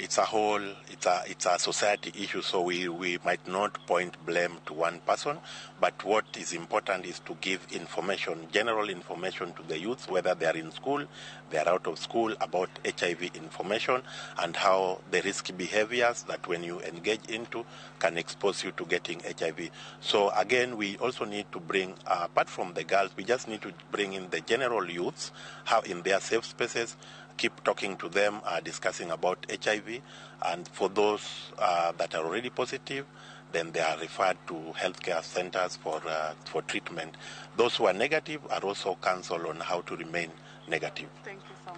society issue, so we might not point blame to one person, but what is important is to give information, general information to the youths, whether they are in school, they are out of school, about HIV information and how the risky behaviors that when you engage into can expose you to getting HIV. So again, we also need to bring, apart from the girls, we just need to bring in the general youths, how in their safe spaces, keep talking to them, discussing about HIV, and for those that are already positive, then they are referred to healthcare centers for treatment. Those who are negative are also counseled on how to remain negative. Thank you so much.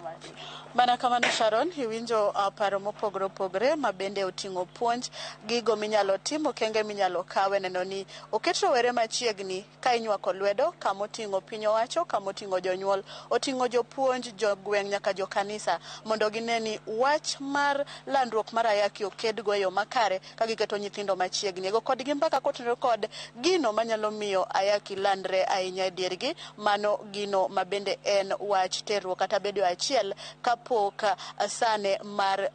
Mana kamano Sharon, iwinjo paro mopogore opogore ma bende oting'o puonj gigo minyalo timo kenge minyalo kawe neno ni oket rowere machiegni ka inywako lwedo kamoting'o piny owacho kamoting'o jonyuol oting'o jopuonj jogweng' nyaka jo kanisa mondo gineni wach mar landruok mar ayaki okedgo e yo makare ka giketo nyithindo machiegni ego kodgi mbaka kotenore kod gino manyalo miyo ayaki landre ahinya e diergi mano gino mabende en wach terruok kata bedo achiel kapok sane mar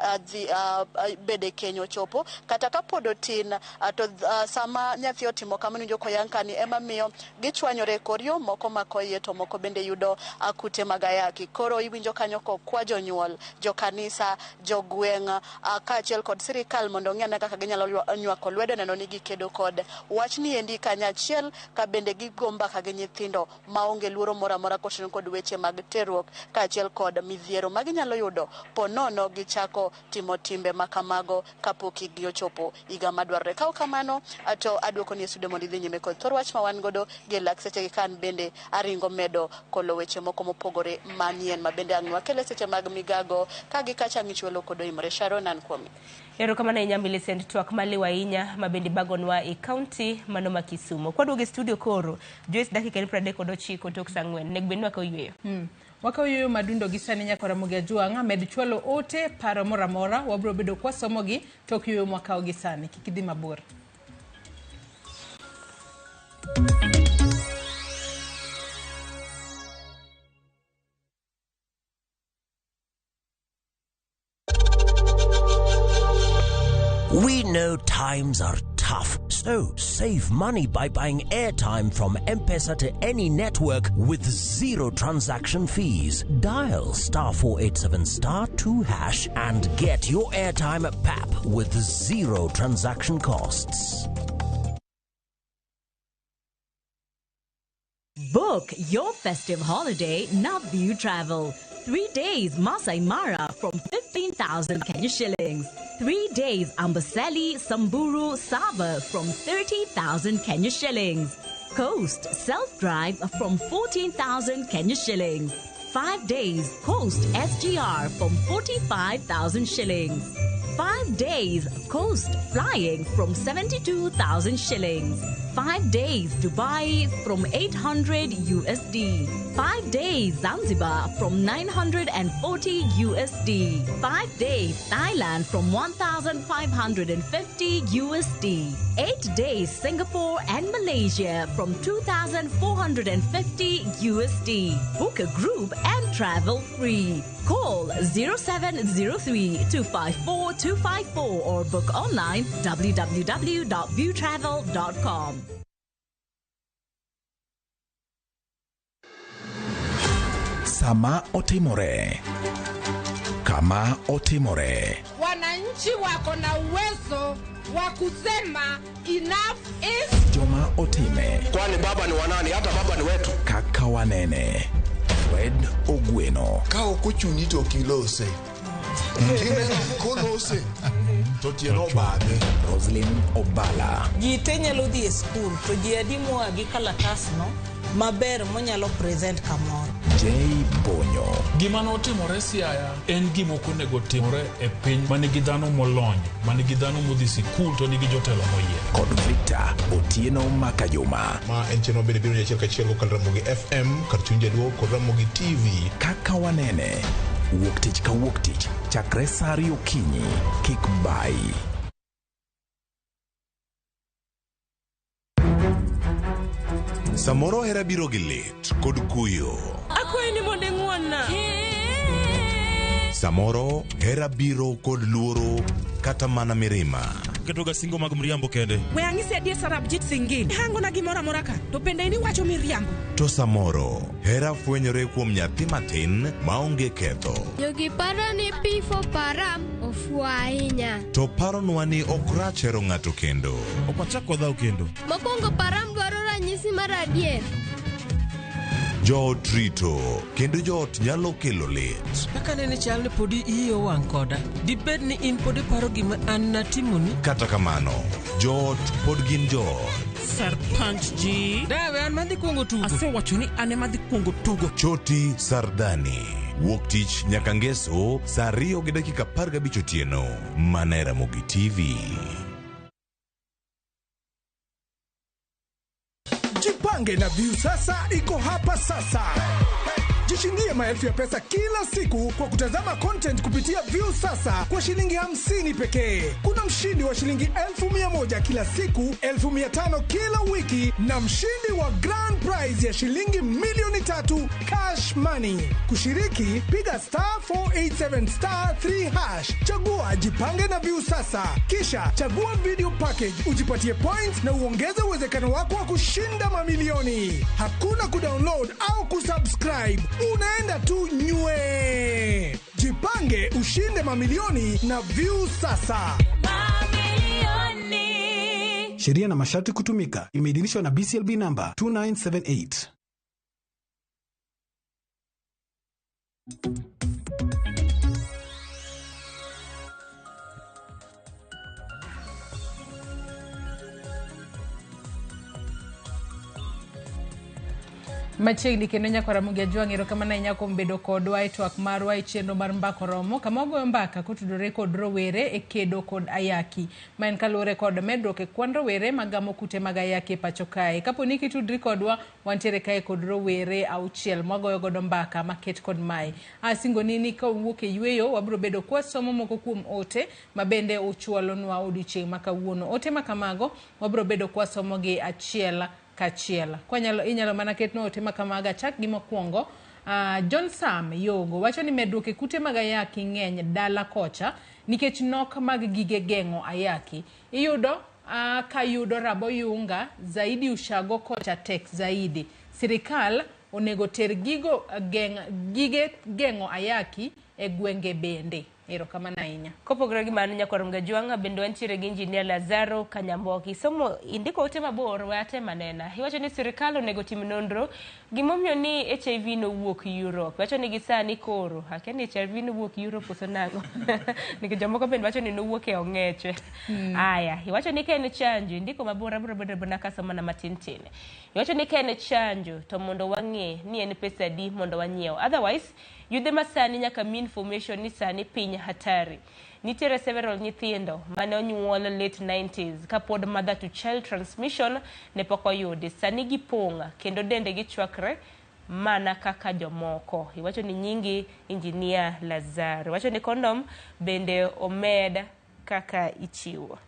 bede kenyo chopo kata kapod otin to sama nyathi otimo kamano winjo koyang kani ema miyo gichwanyore korio moko mako iye to moko bende yudo kute mag ayaki koro iwinjo kanyo kokwa jonyuol jo kanisa jogweng' kaachiel kod sirikal mondo ng'e kaka ginyalo nywako lwedo neno ni gikedo kod wach ni endi kanyachiel ka bende gigo mbaka gi nyithindo maonge luoro moro amora kotenore kod weche mag terruok kaachiel kod midhiero maginyalo yudo ponono gichako timo timbe makamago kapok igi ochopo higa madwarore. Kao kamano to aduoko ni studio mondo idhi nyime kod thor wach ma wan godo gi lak seche kan bende aringo medo kolo weche moko mopogore manien ma bende ang'wa kele seche mag migago ka gikacha michwelo kodo imre Sharon an kuomi. Erokamano ahinya Millicent twak maliwa ahinya ma bende bagonwa e kaunti mano ma Kisumu. Kwaduoge studio koro Joyce dakika 39 tok saa 4 nek benwa ka oyweyo. Wakaoyo madundo gisani nyaka Ramogi Ajuanga med chwalo ote paro moramora wabro bedo kwa somogi tok yoyo mwakao gisani kikidhi mabor. We know times are tough, so save money by buying airtime from M-Pesa to any network with zero transaction fees. Dial *487*2# and get your airtime PAP with zero transaction costs. Book your festive holiday Navview Travel. 3 days Masai Mara from 15,000 Kenya shillings. 3 days Amboseli, Samburu, Saba from 30,000 Kenya shillings. Coast Self-Drive from 14,000 Kenya shillings. 5 days Coast SGR from 45,000 shillings. 5 days Coast Flying from 72,000 shillings. 5 days Dubai from 800 USD. 5 days Zanzibar from 940 USD. 5 days Thailand from 1,550 USD. 8 days Singapore and Malaysia from 2,450 USD. Book a group and travel free. Call 0703-254-254 or book online www.viewtravel.com. Sama otimore. Kama otimore. Wananchi wako na uwezo wa kusema enough is. Joma otime. Kwani baba ni wanani? Hata baba ni wetu. Kaka wanene. Fred Ogweno. Kao kuchuni to kilose. Kine kolose. Totieno bade. Roslyn Obala. Jite nyalo dhi e school to ji adimo agi kalatas no maber monyalo present kamoro. Jay Bonyo. Gima notimore Siaya en gima ok onego timore e piny manigi dhano molony, manigi dhano modhi sikul to nigi jotelo moyier. Kod Victor Otieno Makajuma. Ma en cheno bende biro nyachiel kachiel kod Ramogi FM, kar chunje duo kod Ramogi TV. Kaka wanene. Wuok tich ka wuok tich. Chakre saa 2 okinyi. Kik bai. Samoro hera biro gi lit kod kuyo. Akwayi ni mondo ing'wonna. Samoro hera biro kod luoro kata mana mirima. Ketoga singo mag mriambo kende. We ang'isi adier Sarabjit Singin. Hango na gimora mora ka. To pende ni wacho miriambo. To samoro hera fwenyore kuom nyathi matin maonge ketho. Jogi paro ni pifo param ofuo ahinya. To paronwa ni ok rach hero ng'ato kendo. Ok wachak wadhaw kendo. Mokwongo param dwaro ranyisi mar adier. Joot rito kendo joot nyalo kelo lit. Kaka nene chal ni podi iyo wang' koda. Dibed ni in podi paro gima an natimoni. Kata kamano, joot pod gin joot. Sarpanch ji. Dawe an madhi kuongo tugo. Asewacho ni an ema dhi kuongo tugo. Choti Sardani. Wuok tich nyaka ngeso saa 2:15 otieno. Mana e Ramogi TV. Jipange na View sasa iko hapa sasa. Jishindie maelfu ya pesa kila siku kwa kutazama content kupitia View sasa kwa shilingi 50 pekee. Kuna mshindi wa shilingi 1,100 kila siku, 1,500 kila wiki na mshindi wa grand prize ya shilingi milioni 3 cash money. Kushiriki, piga *487*3#. Chagua Jipange na View sasa. Kisha chagua video package, ujipatie points na uongeze uwezekano wako wa kushinda mamilioni. Hakuna kudownload au kusubscribe. Unaenda tu nywe. Jipange ushinde mamilioni na View sasa. Mamilioni. Sheria na masharti kutumika. Imeidhinishwa na BCLB number 2978. Machiegni kendo nyako Ramogi Ajwang' erokamano nyako mbedo kodwa e twak marwa e chenro mar mbako romo kama ogoyo mbaka kotudore kod rowere e kedo kod ayaki ma en kaluwore kod medruok e kwan rowere magamo kute mag ayaki e pacho kae. Kapo ni kitudri kodwa, wantiere kae kod rowere 6 magoyo godo mbaka maket kod mai. Asingo nini ka wuok e yweyo wabro bedo kwa somo moko kuom ote mabende uchwalonwa odiochieng' ma kawuono. Ote makamago wabro bedo kwa somo gi achiel kachiel. Kwa inyalo mana ketno ote makamaga chak gi mokwongo. John Sam Yogo wacho ni medruok e kute mag ayaki ng'eny dala kocha nikech nok mag gige geng'o ayaki. Iyudo ka yudo rabo yunga zaidi ushago kocha tek zaidi. Sirikal onego ter gige geng'o ayaki e gwenge bende. Erokamano ahinya. Kopogore gi mano nyako Ramogi Ajwang' bende wantiere gi injinia Lazaro Kanyamboki. Somo indiko ote mabor wate manena. Iwacho ni sirikal onego tim nonro gimomiyo ni HIV nowuok Europe. Wacho ni gisani koro akeni HIV nowuok Europe koso nango. Nikech jomoko bende wacho ni nowuok e ong'eche. Aya, iwacho ni ken chanjo indiko mabor abro bedo bana kasoma na matin tin. Iwacho ni ken chanjo to mondo wang'e ni en pesa adi mondo wanyiew. Otherwise yudhe masani nyaka mi information ni sani piny hatari. Nitiere several nyithindo mane onyuol late 90s kapod mother to child transmission ne pok oyudi. Sani gipong'a kendo dende gichwakre mana kaka jomoko. Iwacho ni nyingi injinia Lazaro. Iwacho ni kondom bende omed kaka ichiwo.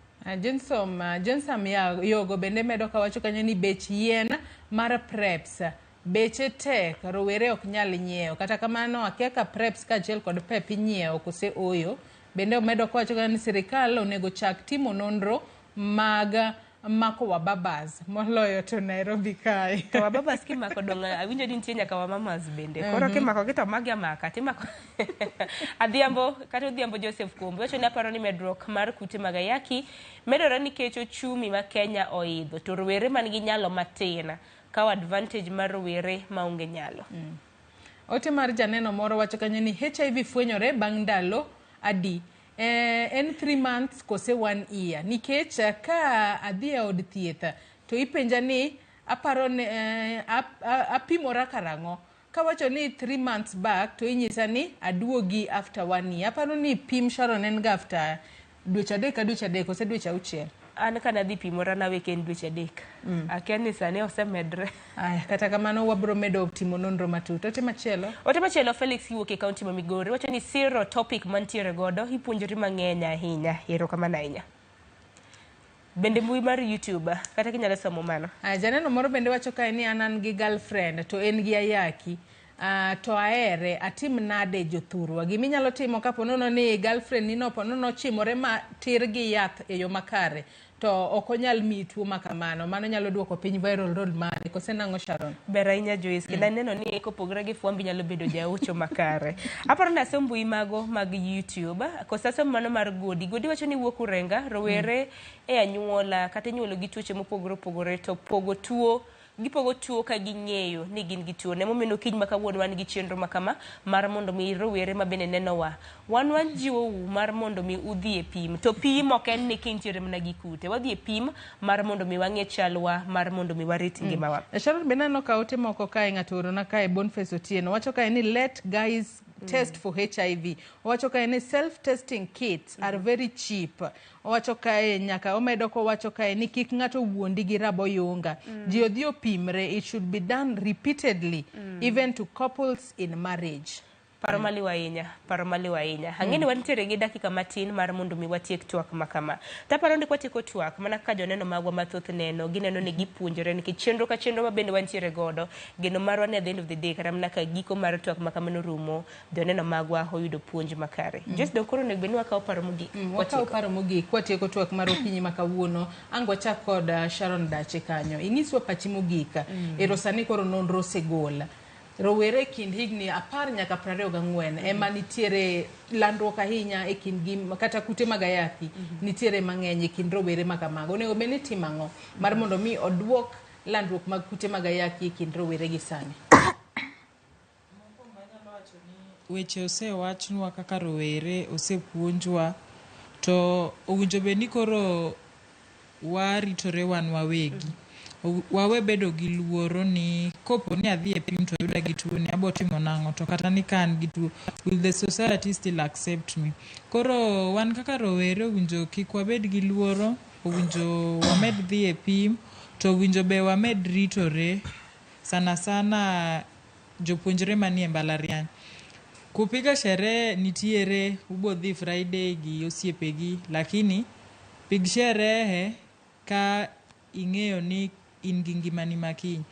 Johnson Yogo bende medo kawacho kanyo ni bech yien mar preps beche tek rowere ok nyal nyiewo. Kata kamano akia ka preps kaachiel kod pep inyiewo kose oyo. Bende omedo kawacho ni sirikal onego chak timo nonro mag mako wababas moloyo to Nairobi kae. To wababas kimako donga awinjo ni nitie nyaka wamamas bende. Koro kimako gito magi amaka timako. Adhiambo kata odhiambo Joseph Kombe wacho ni aparo ni medruok mar kute mag ayaki medore nikech ochumi ma Kenya oidho to rowere man gi nyalo matin kaw advantage mar rowere maonge nyalo. Ote mar janeno moro wacho kanyo ni HIV fwenyore bang' ndalo adi. En 3 months kose 1 year. Nikech ka adhi e od thieth to ipenja ni aparo ni apimora karang'o. Kawacho ni 3 months back to inyisa ni aduogi after 1 year. Aparo ni pim Sharon en ga after dweche adek kose dweche 6. An kana dhi pimora na weekend dweche 3. Akia ni sani osemedre. Aya, kata kamano wabro medo timo nonro matut. Ote machielo Felix wuok e kaunti ma Migori wacho ni siro topic mantiere godo ipuonjori mang'eny ahinya. Erokamano ahinya. Bende mbui mar YouTube kata kinyalo somo mano. Janeno moro bende wacho kae ni an gi girlfriend to en gi ayaki. To aere atim nade jothurwa. Giminyalo timo kapo nono ni girlfriend ni no ponono chimore ma tir gi yath e yo makare to ok onyal mi tuo makamano. Mano nyalo duoko piny viral load mare. Kose nang'o Sharon? Ber ahinya Joyce. Kenda neno ni kopogore gi fwambi nyalo bedo jaucho makare. Aparo na somo mbui mago mag YouTube. Kosa somo mano mar Godi wacho ni wuok Urenga rowere e anyuola kata nyuolo gi tuoche mopogore to gipogo tuo ka ging'eyo ni gin gi tuo. Nemo mino kiny makawuono wan gi chenro makama mar mondo mi rowere mabende nenowa. Wan jiwo mar mondo mi udhi e pim. To pim ok en ni kintiere mana gi kute. Wadhi e pim mar mondo mi wang'e chalwa mar mondo mi warit ngimawa. Sharon bende neno ka ote moko kae ng'ato orona kae Boniface Otieno wacho kae ni let guys test for HIV. Owacho kae ni self-testing kits are very cheap. Owacho kae nyaka omedo ko wacho kae ni kik ng'ato wuondi gi raboyunga. Ji odhi opimre, it should be done repeatedly, even to couples in marriage. Paro maliwa ahinya. Ang'eni wantiere gi dakika matin mar mondo mi watiek twak makama. Taparo ni kwatieko twak mana ka joneno magwa mathoth neno, gineno ni gipuonjore nikech chenro ka chenro ma bende wantiere godo. Geno marwa ni at the end of the day kata mana ka giko mar twak makama norumo, joneno magwa oyudo puonj makare. Just dokoro nego beni wakawo paro mogik. Wakawo paro mogik kwatieko twak mar okinyi makawuono. Ango chak kod Sharon Dache kanyo. Inyiswa pachi mogika. Ero sani koro nonro osegol. Rowere kind higni 10 nyaka 24 ema nitiere landruok ahinya e kind gi kata kute mag ayaki nitiere mang'eny e kind rowere makamago. Onego bed ni timo ang'o mar mondo mi oduok landruok mag kute mag ayaki e kind rowere gi sani? Weche osewachnwa kaka rowere osepuonjwa, to owinjo bed ni koro waritore wan wawegi. Wawe bedo gi luoro ni kopo ni adhi e pim to yuda gi tuo ni abo timo nang'o, to kata ni kan gi tuo, will the society still accept me? Koro wan kaka rowere owinjo kik wabed gi luoro, owinjo wamed dhi e pim, to owinjo be wamed ritore sana sana jopuonjre manie mbalariany. Kupiga sherehe nitiere, ubo dhi Friday gi osiepegi, lakini pig sherehe ka ing'eyo ni in gi ngimani makiny.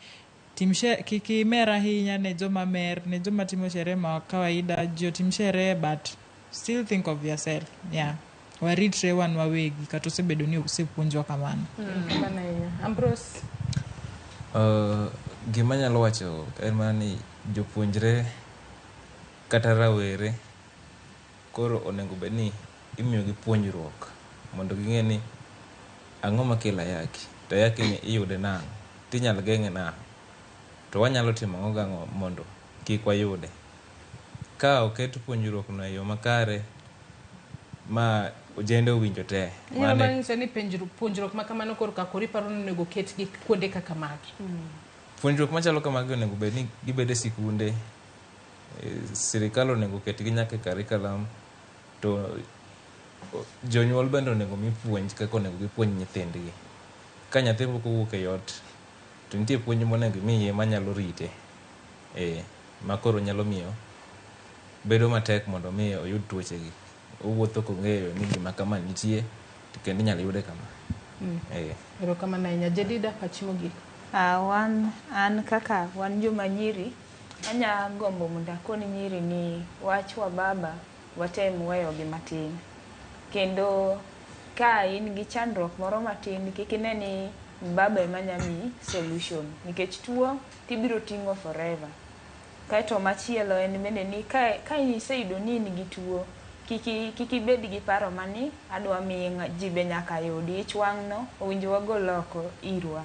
Kik imer ahinya ne joma mer, ne joma timo sherehe ma kawaida, jo tim sherehe but still think of yourself. Yeah. Waritre wan wawegi kata osebedo ni osepuonjwa kamano. Ambrose. Gima nyalo wacho en mana ni jopuonjre kata rawere koro onego bed ni imiyo gi puonjruok mondo ging'e ni ang'o makelo ayaki, to ayaki ni iyude nang'o, tinyal geng'e nang'o, to wanyalo timo ang'o mondo kik wayude. Ka oket puonjruok no e yo makare ma ojende owinjo te. Nyalo manyiso ni puonjruok ma kamano koro kakori paro ni onego ket gi kuonde kaka magi. Puonjruok machalo kamagi onego bed ni gibede sikunde, sirikal onego ket gi nyaka curriculum, to jonyuol bende onego mi puonj kaka onego gipuonj nyithindgi. Ka nyathi pok owuok e ot, to nitie puonj monego imiye manyalo rite, makoro nyalo miyo bedo matek mondo mi oyud tuochegi. Owuotho kong'eyo ni gima kama nitie, to kendo inyalo yude kama. Erokamano ahinya. Jedida, pachi mogik. An kaka wan joma nyiri, anya gombo mondo akoni nyiri ni wach wa baba watem weyo gi matin. Kendo ka in gi chandruok moro matin, kik ine ni baba ema nyami solution, nikech tuo tibiro ting'o forever. Kaeto machielo en bende ni ka iseyudo ni in gi tuo, kik ibed gi paro mani adwa miyo ji be nyaka yudi. Ich wang' no owinjo wagol oko irwa.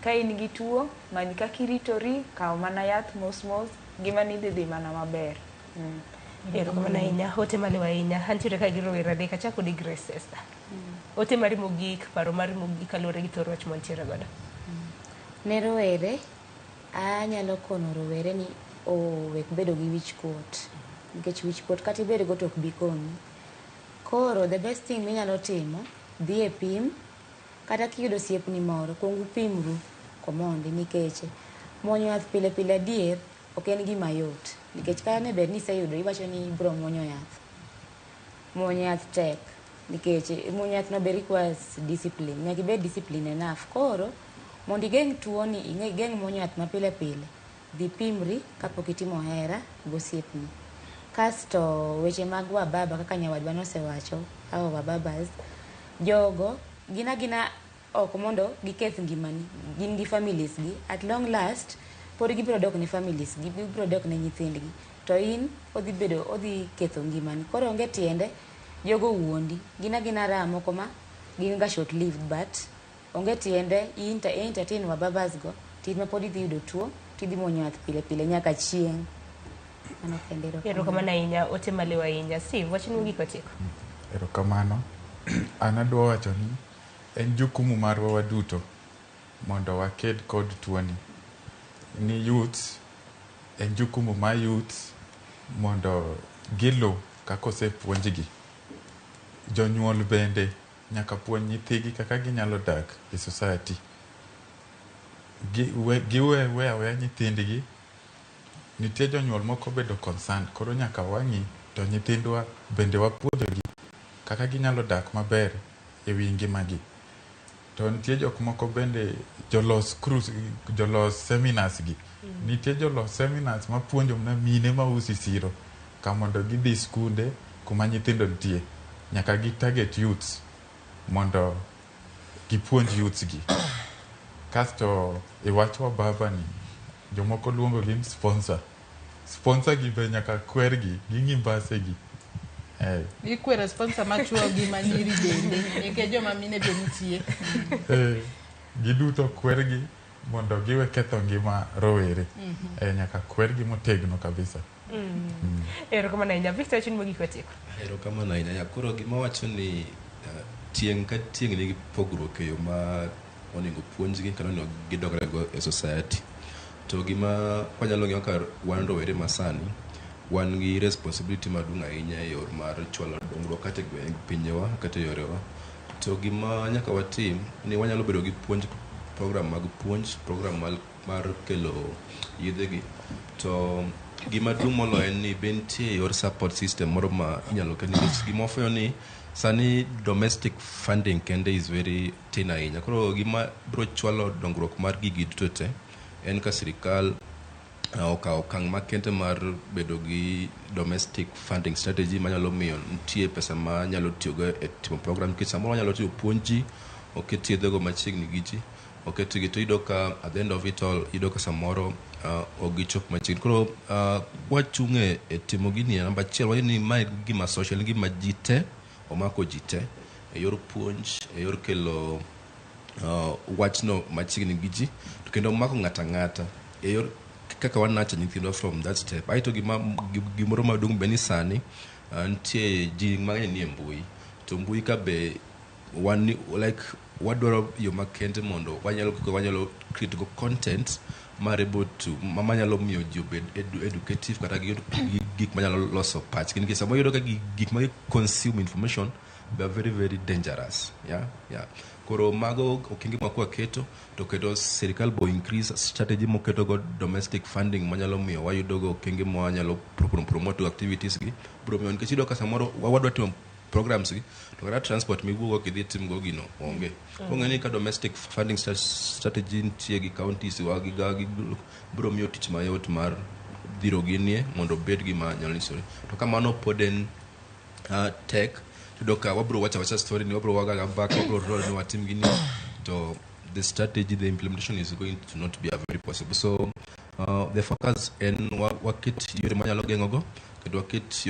Ka in gi tuo, many kaka iritori, kaw mana yath mos mos, gimani dhi mana maber. Erokamano ahinya. Ote maliwa ahinya. Antiere ka gi rowere adek, achako di Grace Esther. Ote mari mogik, paro mari mogik kaluwore gi thoro wach mantiere godo. Ne rowere, anyalo kono rowere ni owek bedo gi wich kuot, nikech wich kuot kata ibed go to ok bi konyi. Koro the best thing minyalo timo, dhi e pim, kata kiyudo osiepni moro, kuong upimru komondi, nikech muonyo yath pile pile adier ok en gima yot, nikech ka ne ber ni iseyudo iwacho ni ibro muonyo yath. Muonyo yath tek, nikech muonyo yath no be requires discipline, nyaka ibed discipline enough. Koro mondo igeng' tuo ni, igeng' muonyo yath mapile pile, dhi pimri kapok itimo hera gosiepni. Kasto weche mag wababa kaka nyawadwa nosewacho, hao wababas, jogo gina ok mondo giketh ngimani, gin gi families gi, at long last pod gibiro dok ne families gi, gibiro dok ne nyithindgi, to in odhi ketho ngimani. Koro onge tiende jogo wuondi, gina raha moko ma gin ga short lived, but onge tiende entertain wababas go, tin ma pod idhi yudo tuo, tidhi muonyo yath pile pile nyaka chieng'. Erokamano ahinya. Ote maliwa ahinya. Steve, wachni mogik otieko. Erokamano. An adwa wacho ni en jukumu marwa waduto mondo waked kod tuoni. Ni youth, en jukumu ma youth mondo gilu kaka osepuonjgi. Jonyuol bende nyaka puonj nyithigi kaka ginyalo dak e society. Giwe aweya nyithindgi. Nitie jonyuol moko bedo concerned, koro nyaka wang'i to nyithindwa bende wapuonjogi kaka ginyalo dak maber e wi ngimagi. To nitie jok moko bende jolos seminars gi. Nitie jolos seminars mapuonjo mana mine mausi siro ka mondo gidhi skunde kuma nyithindo nitie. Nyaka gi target youths mondo gipuonj youths gi. Kasto e wachwa baba ni jomoko luongo gi sponsor. Sponsor gi be nyaka kwergi gi ngimbase gi. Ikwero sponsor machuo gi manyiri bende nikech joma mine be nitie. Giduto kwergi mondo giwe ketho ngima rowere. Nyaka kwergi motegno kabisa. Erokamano ahinya. Victor chun mogik watieko. Erokamano ahinya. Koro gima wacho ni tieng' ka tieng' nigi pogruok e yo ma onego puonjgi kata onego gidogre go e society. To gima wanyalo ng'eyo ka wan rowere masani, wan gi responsibility maduong' ahinya e yor mar chwalo dongruok kata e pinyewa kata e yorewa. To gima nyaka watim ni wanyalo bedo gi puonj, program mag puonj, program mar kelo yedhegi. To gima duong' moloyo en ni bentie yor support system moro ma inyalo kel nikech gima wafwenyo ni sani domestic funding kende is very tin ahinya. Koro gima biro chwalo dongruok mar gigi duto te en ka sirikal okawo okang' makende mar bedo gi domestic funding strategy manyalo miyo nitie pesa ma nyalo tiyogo e timo program. Nikech samoro nyalo tiyo puonji, oket yedhego machiegni gi ji, oket gi to iyudo ka at the end of it all iyudo ka samoro ogichop machiegni. Koro wachung' e timo gini namba achiel wayudo ni mae gima social, gima ji te omako ji te e yor puonj, e yor kelo wachno machiegni gi ji, to kendo omako ng'ata ng'ata e yor kaka wanacha nyithindwa from that step. Aito gimoro maduong' be ni sani nitie ji mang'eny ni e mbui, to mbui ka be wadwaro yo makende mondo wanyalo create go content marable to manyalo miyo ji obed educative kata gik manyalo loso pachgi, nikech samoro yudo ka gik ma consume information they are very very dangerous. Koro mago okenge ma kwaketo to keto sirikal bo increase strategy moketo go domestic funding manyalo miyo wayudo go okenge ma wanyalo promote activities gi bro miyo, nikech iyudo ka samoro wadwa timo programs gi to kata transport miwuogo kidhi tim go gino onge. Kong'eni ka domestic funding strategy nitie gi counties wagi bro miyo tich mayot mar dhiro ginie mondo bed gima nyalo nisore. To kamano pod en tech doka wabro wacha story ni wabro waga back wabro roll ni watim gini to the strategy, the implementation is going to not be a very possible. So the focus en waket yore manyalo geng'ogo kendo waket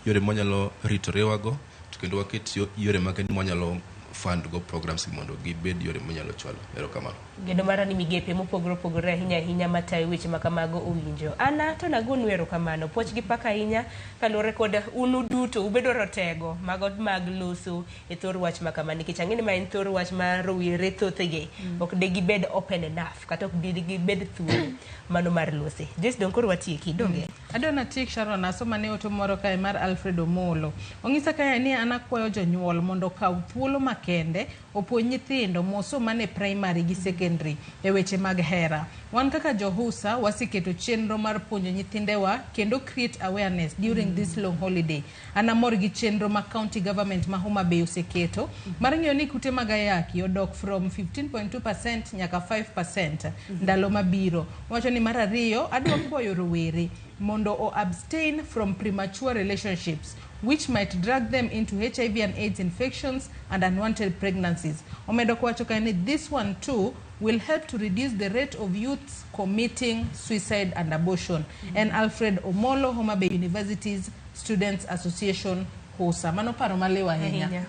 yore manyalo ritorewa go to kendo waket yore makende manyalo fund go programs mondo gibed yore manyalo chwalo. Erokamano. Gendo mara ni migepe mopogore opogore ahinya matayo weche makamago owinjo. Ana to nagonu erokamano. Puoch gi paka ahinya kaluwore kod unu duto ubedo rotego mag loso e thor wach makama, nikech ang'eni ma en thor wach ma rowere thothege ok de gibed open enough kata ok de gibed thuolo mano mar lose. Jess don koro watieki donge. Adona tiek Sharon asoma ne oto moro kae mar Alfred Omolo. Ong'isa kae ni ana kwayo jonyuol mondo kaw thuolo makende opuonj nyithindo mosomane primary gi secondary e weche mag hera. Wan kaka johusa wasiketo chenro mar puonjo nyithindewa kendo create awareness during this long holiday. Anamor gi chenro ma county government ma Homa Bay oseketo mar ng'iyo ni kute mag ayaki odok from 15.2% nyaka 5% ndalo mabiro. Wacho ni mar ariyo adwa kwayo rowere mondo o abstain from premature relationships which might drag them into HIV and AIDS infections and unwanted pregnancies. Omedo kwacho kae this one too will help to reduce the rate of youths committing suicide and abortion. And Alfred Omolo, Homa Bay University's Students Association HOSA. Mano paro malewa ahinya.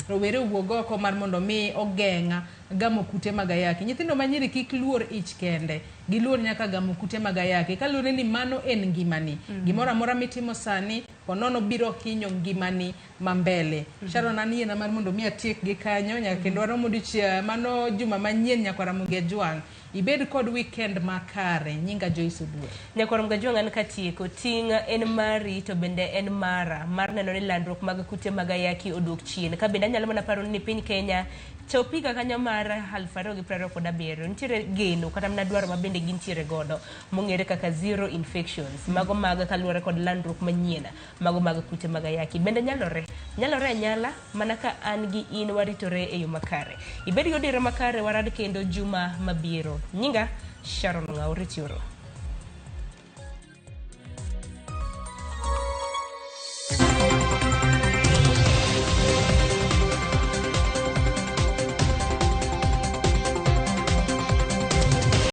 Rowere wuogo oko mar mondo mi ogeng'a gamo kute mag ayaki. Nyithindo manyiri kik luor ich kende. Giluor nyaka gamo kute mag ayaki. Kaluwore ni mano en ngimani. Gimoro amora mitimo sani onono biro hinyo ngimani mambele. Sharon anie na mar mondo mi atiek gi kanyo nyaka kendo waromo dichia mano juma manyien nyaka Ramogi Juang ibed kod weekend makare. Nyinga Joyce Oduor. Nyakorom Gajwang' an katieko ting' en mari to bende en mara mar neno ni landruok mag kute mag ayaki oduk chien. Ka bende anyalo mana paro ni piny Kenya chopiga kanyo mar 2027 nitiere geno kata mana dwaro mabende gintiere godo mong'ere kaka zero infections, mago mag kaluwore kod landruok manyien, mago mag kute mag ayaki. Bende nyalore anyala mana ka an gi in waritore e yo makare. Ibed gi odiro makare warad kendo juma mabiro. Nyinga Sharon Ng'auri Tioro.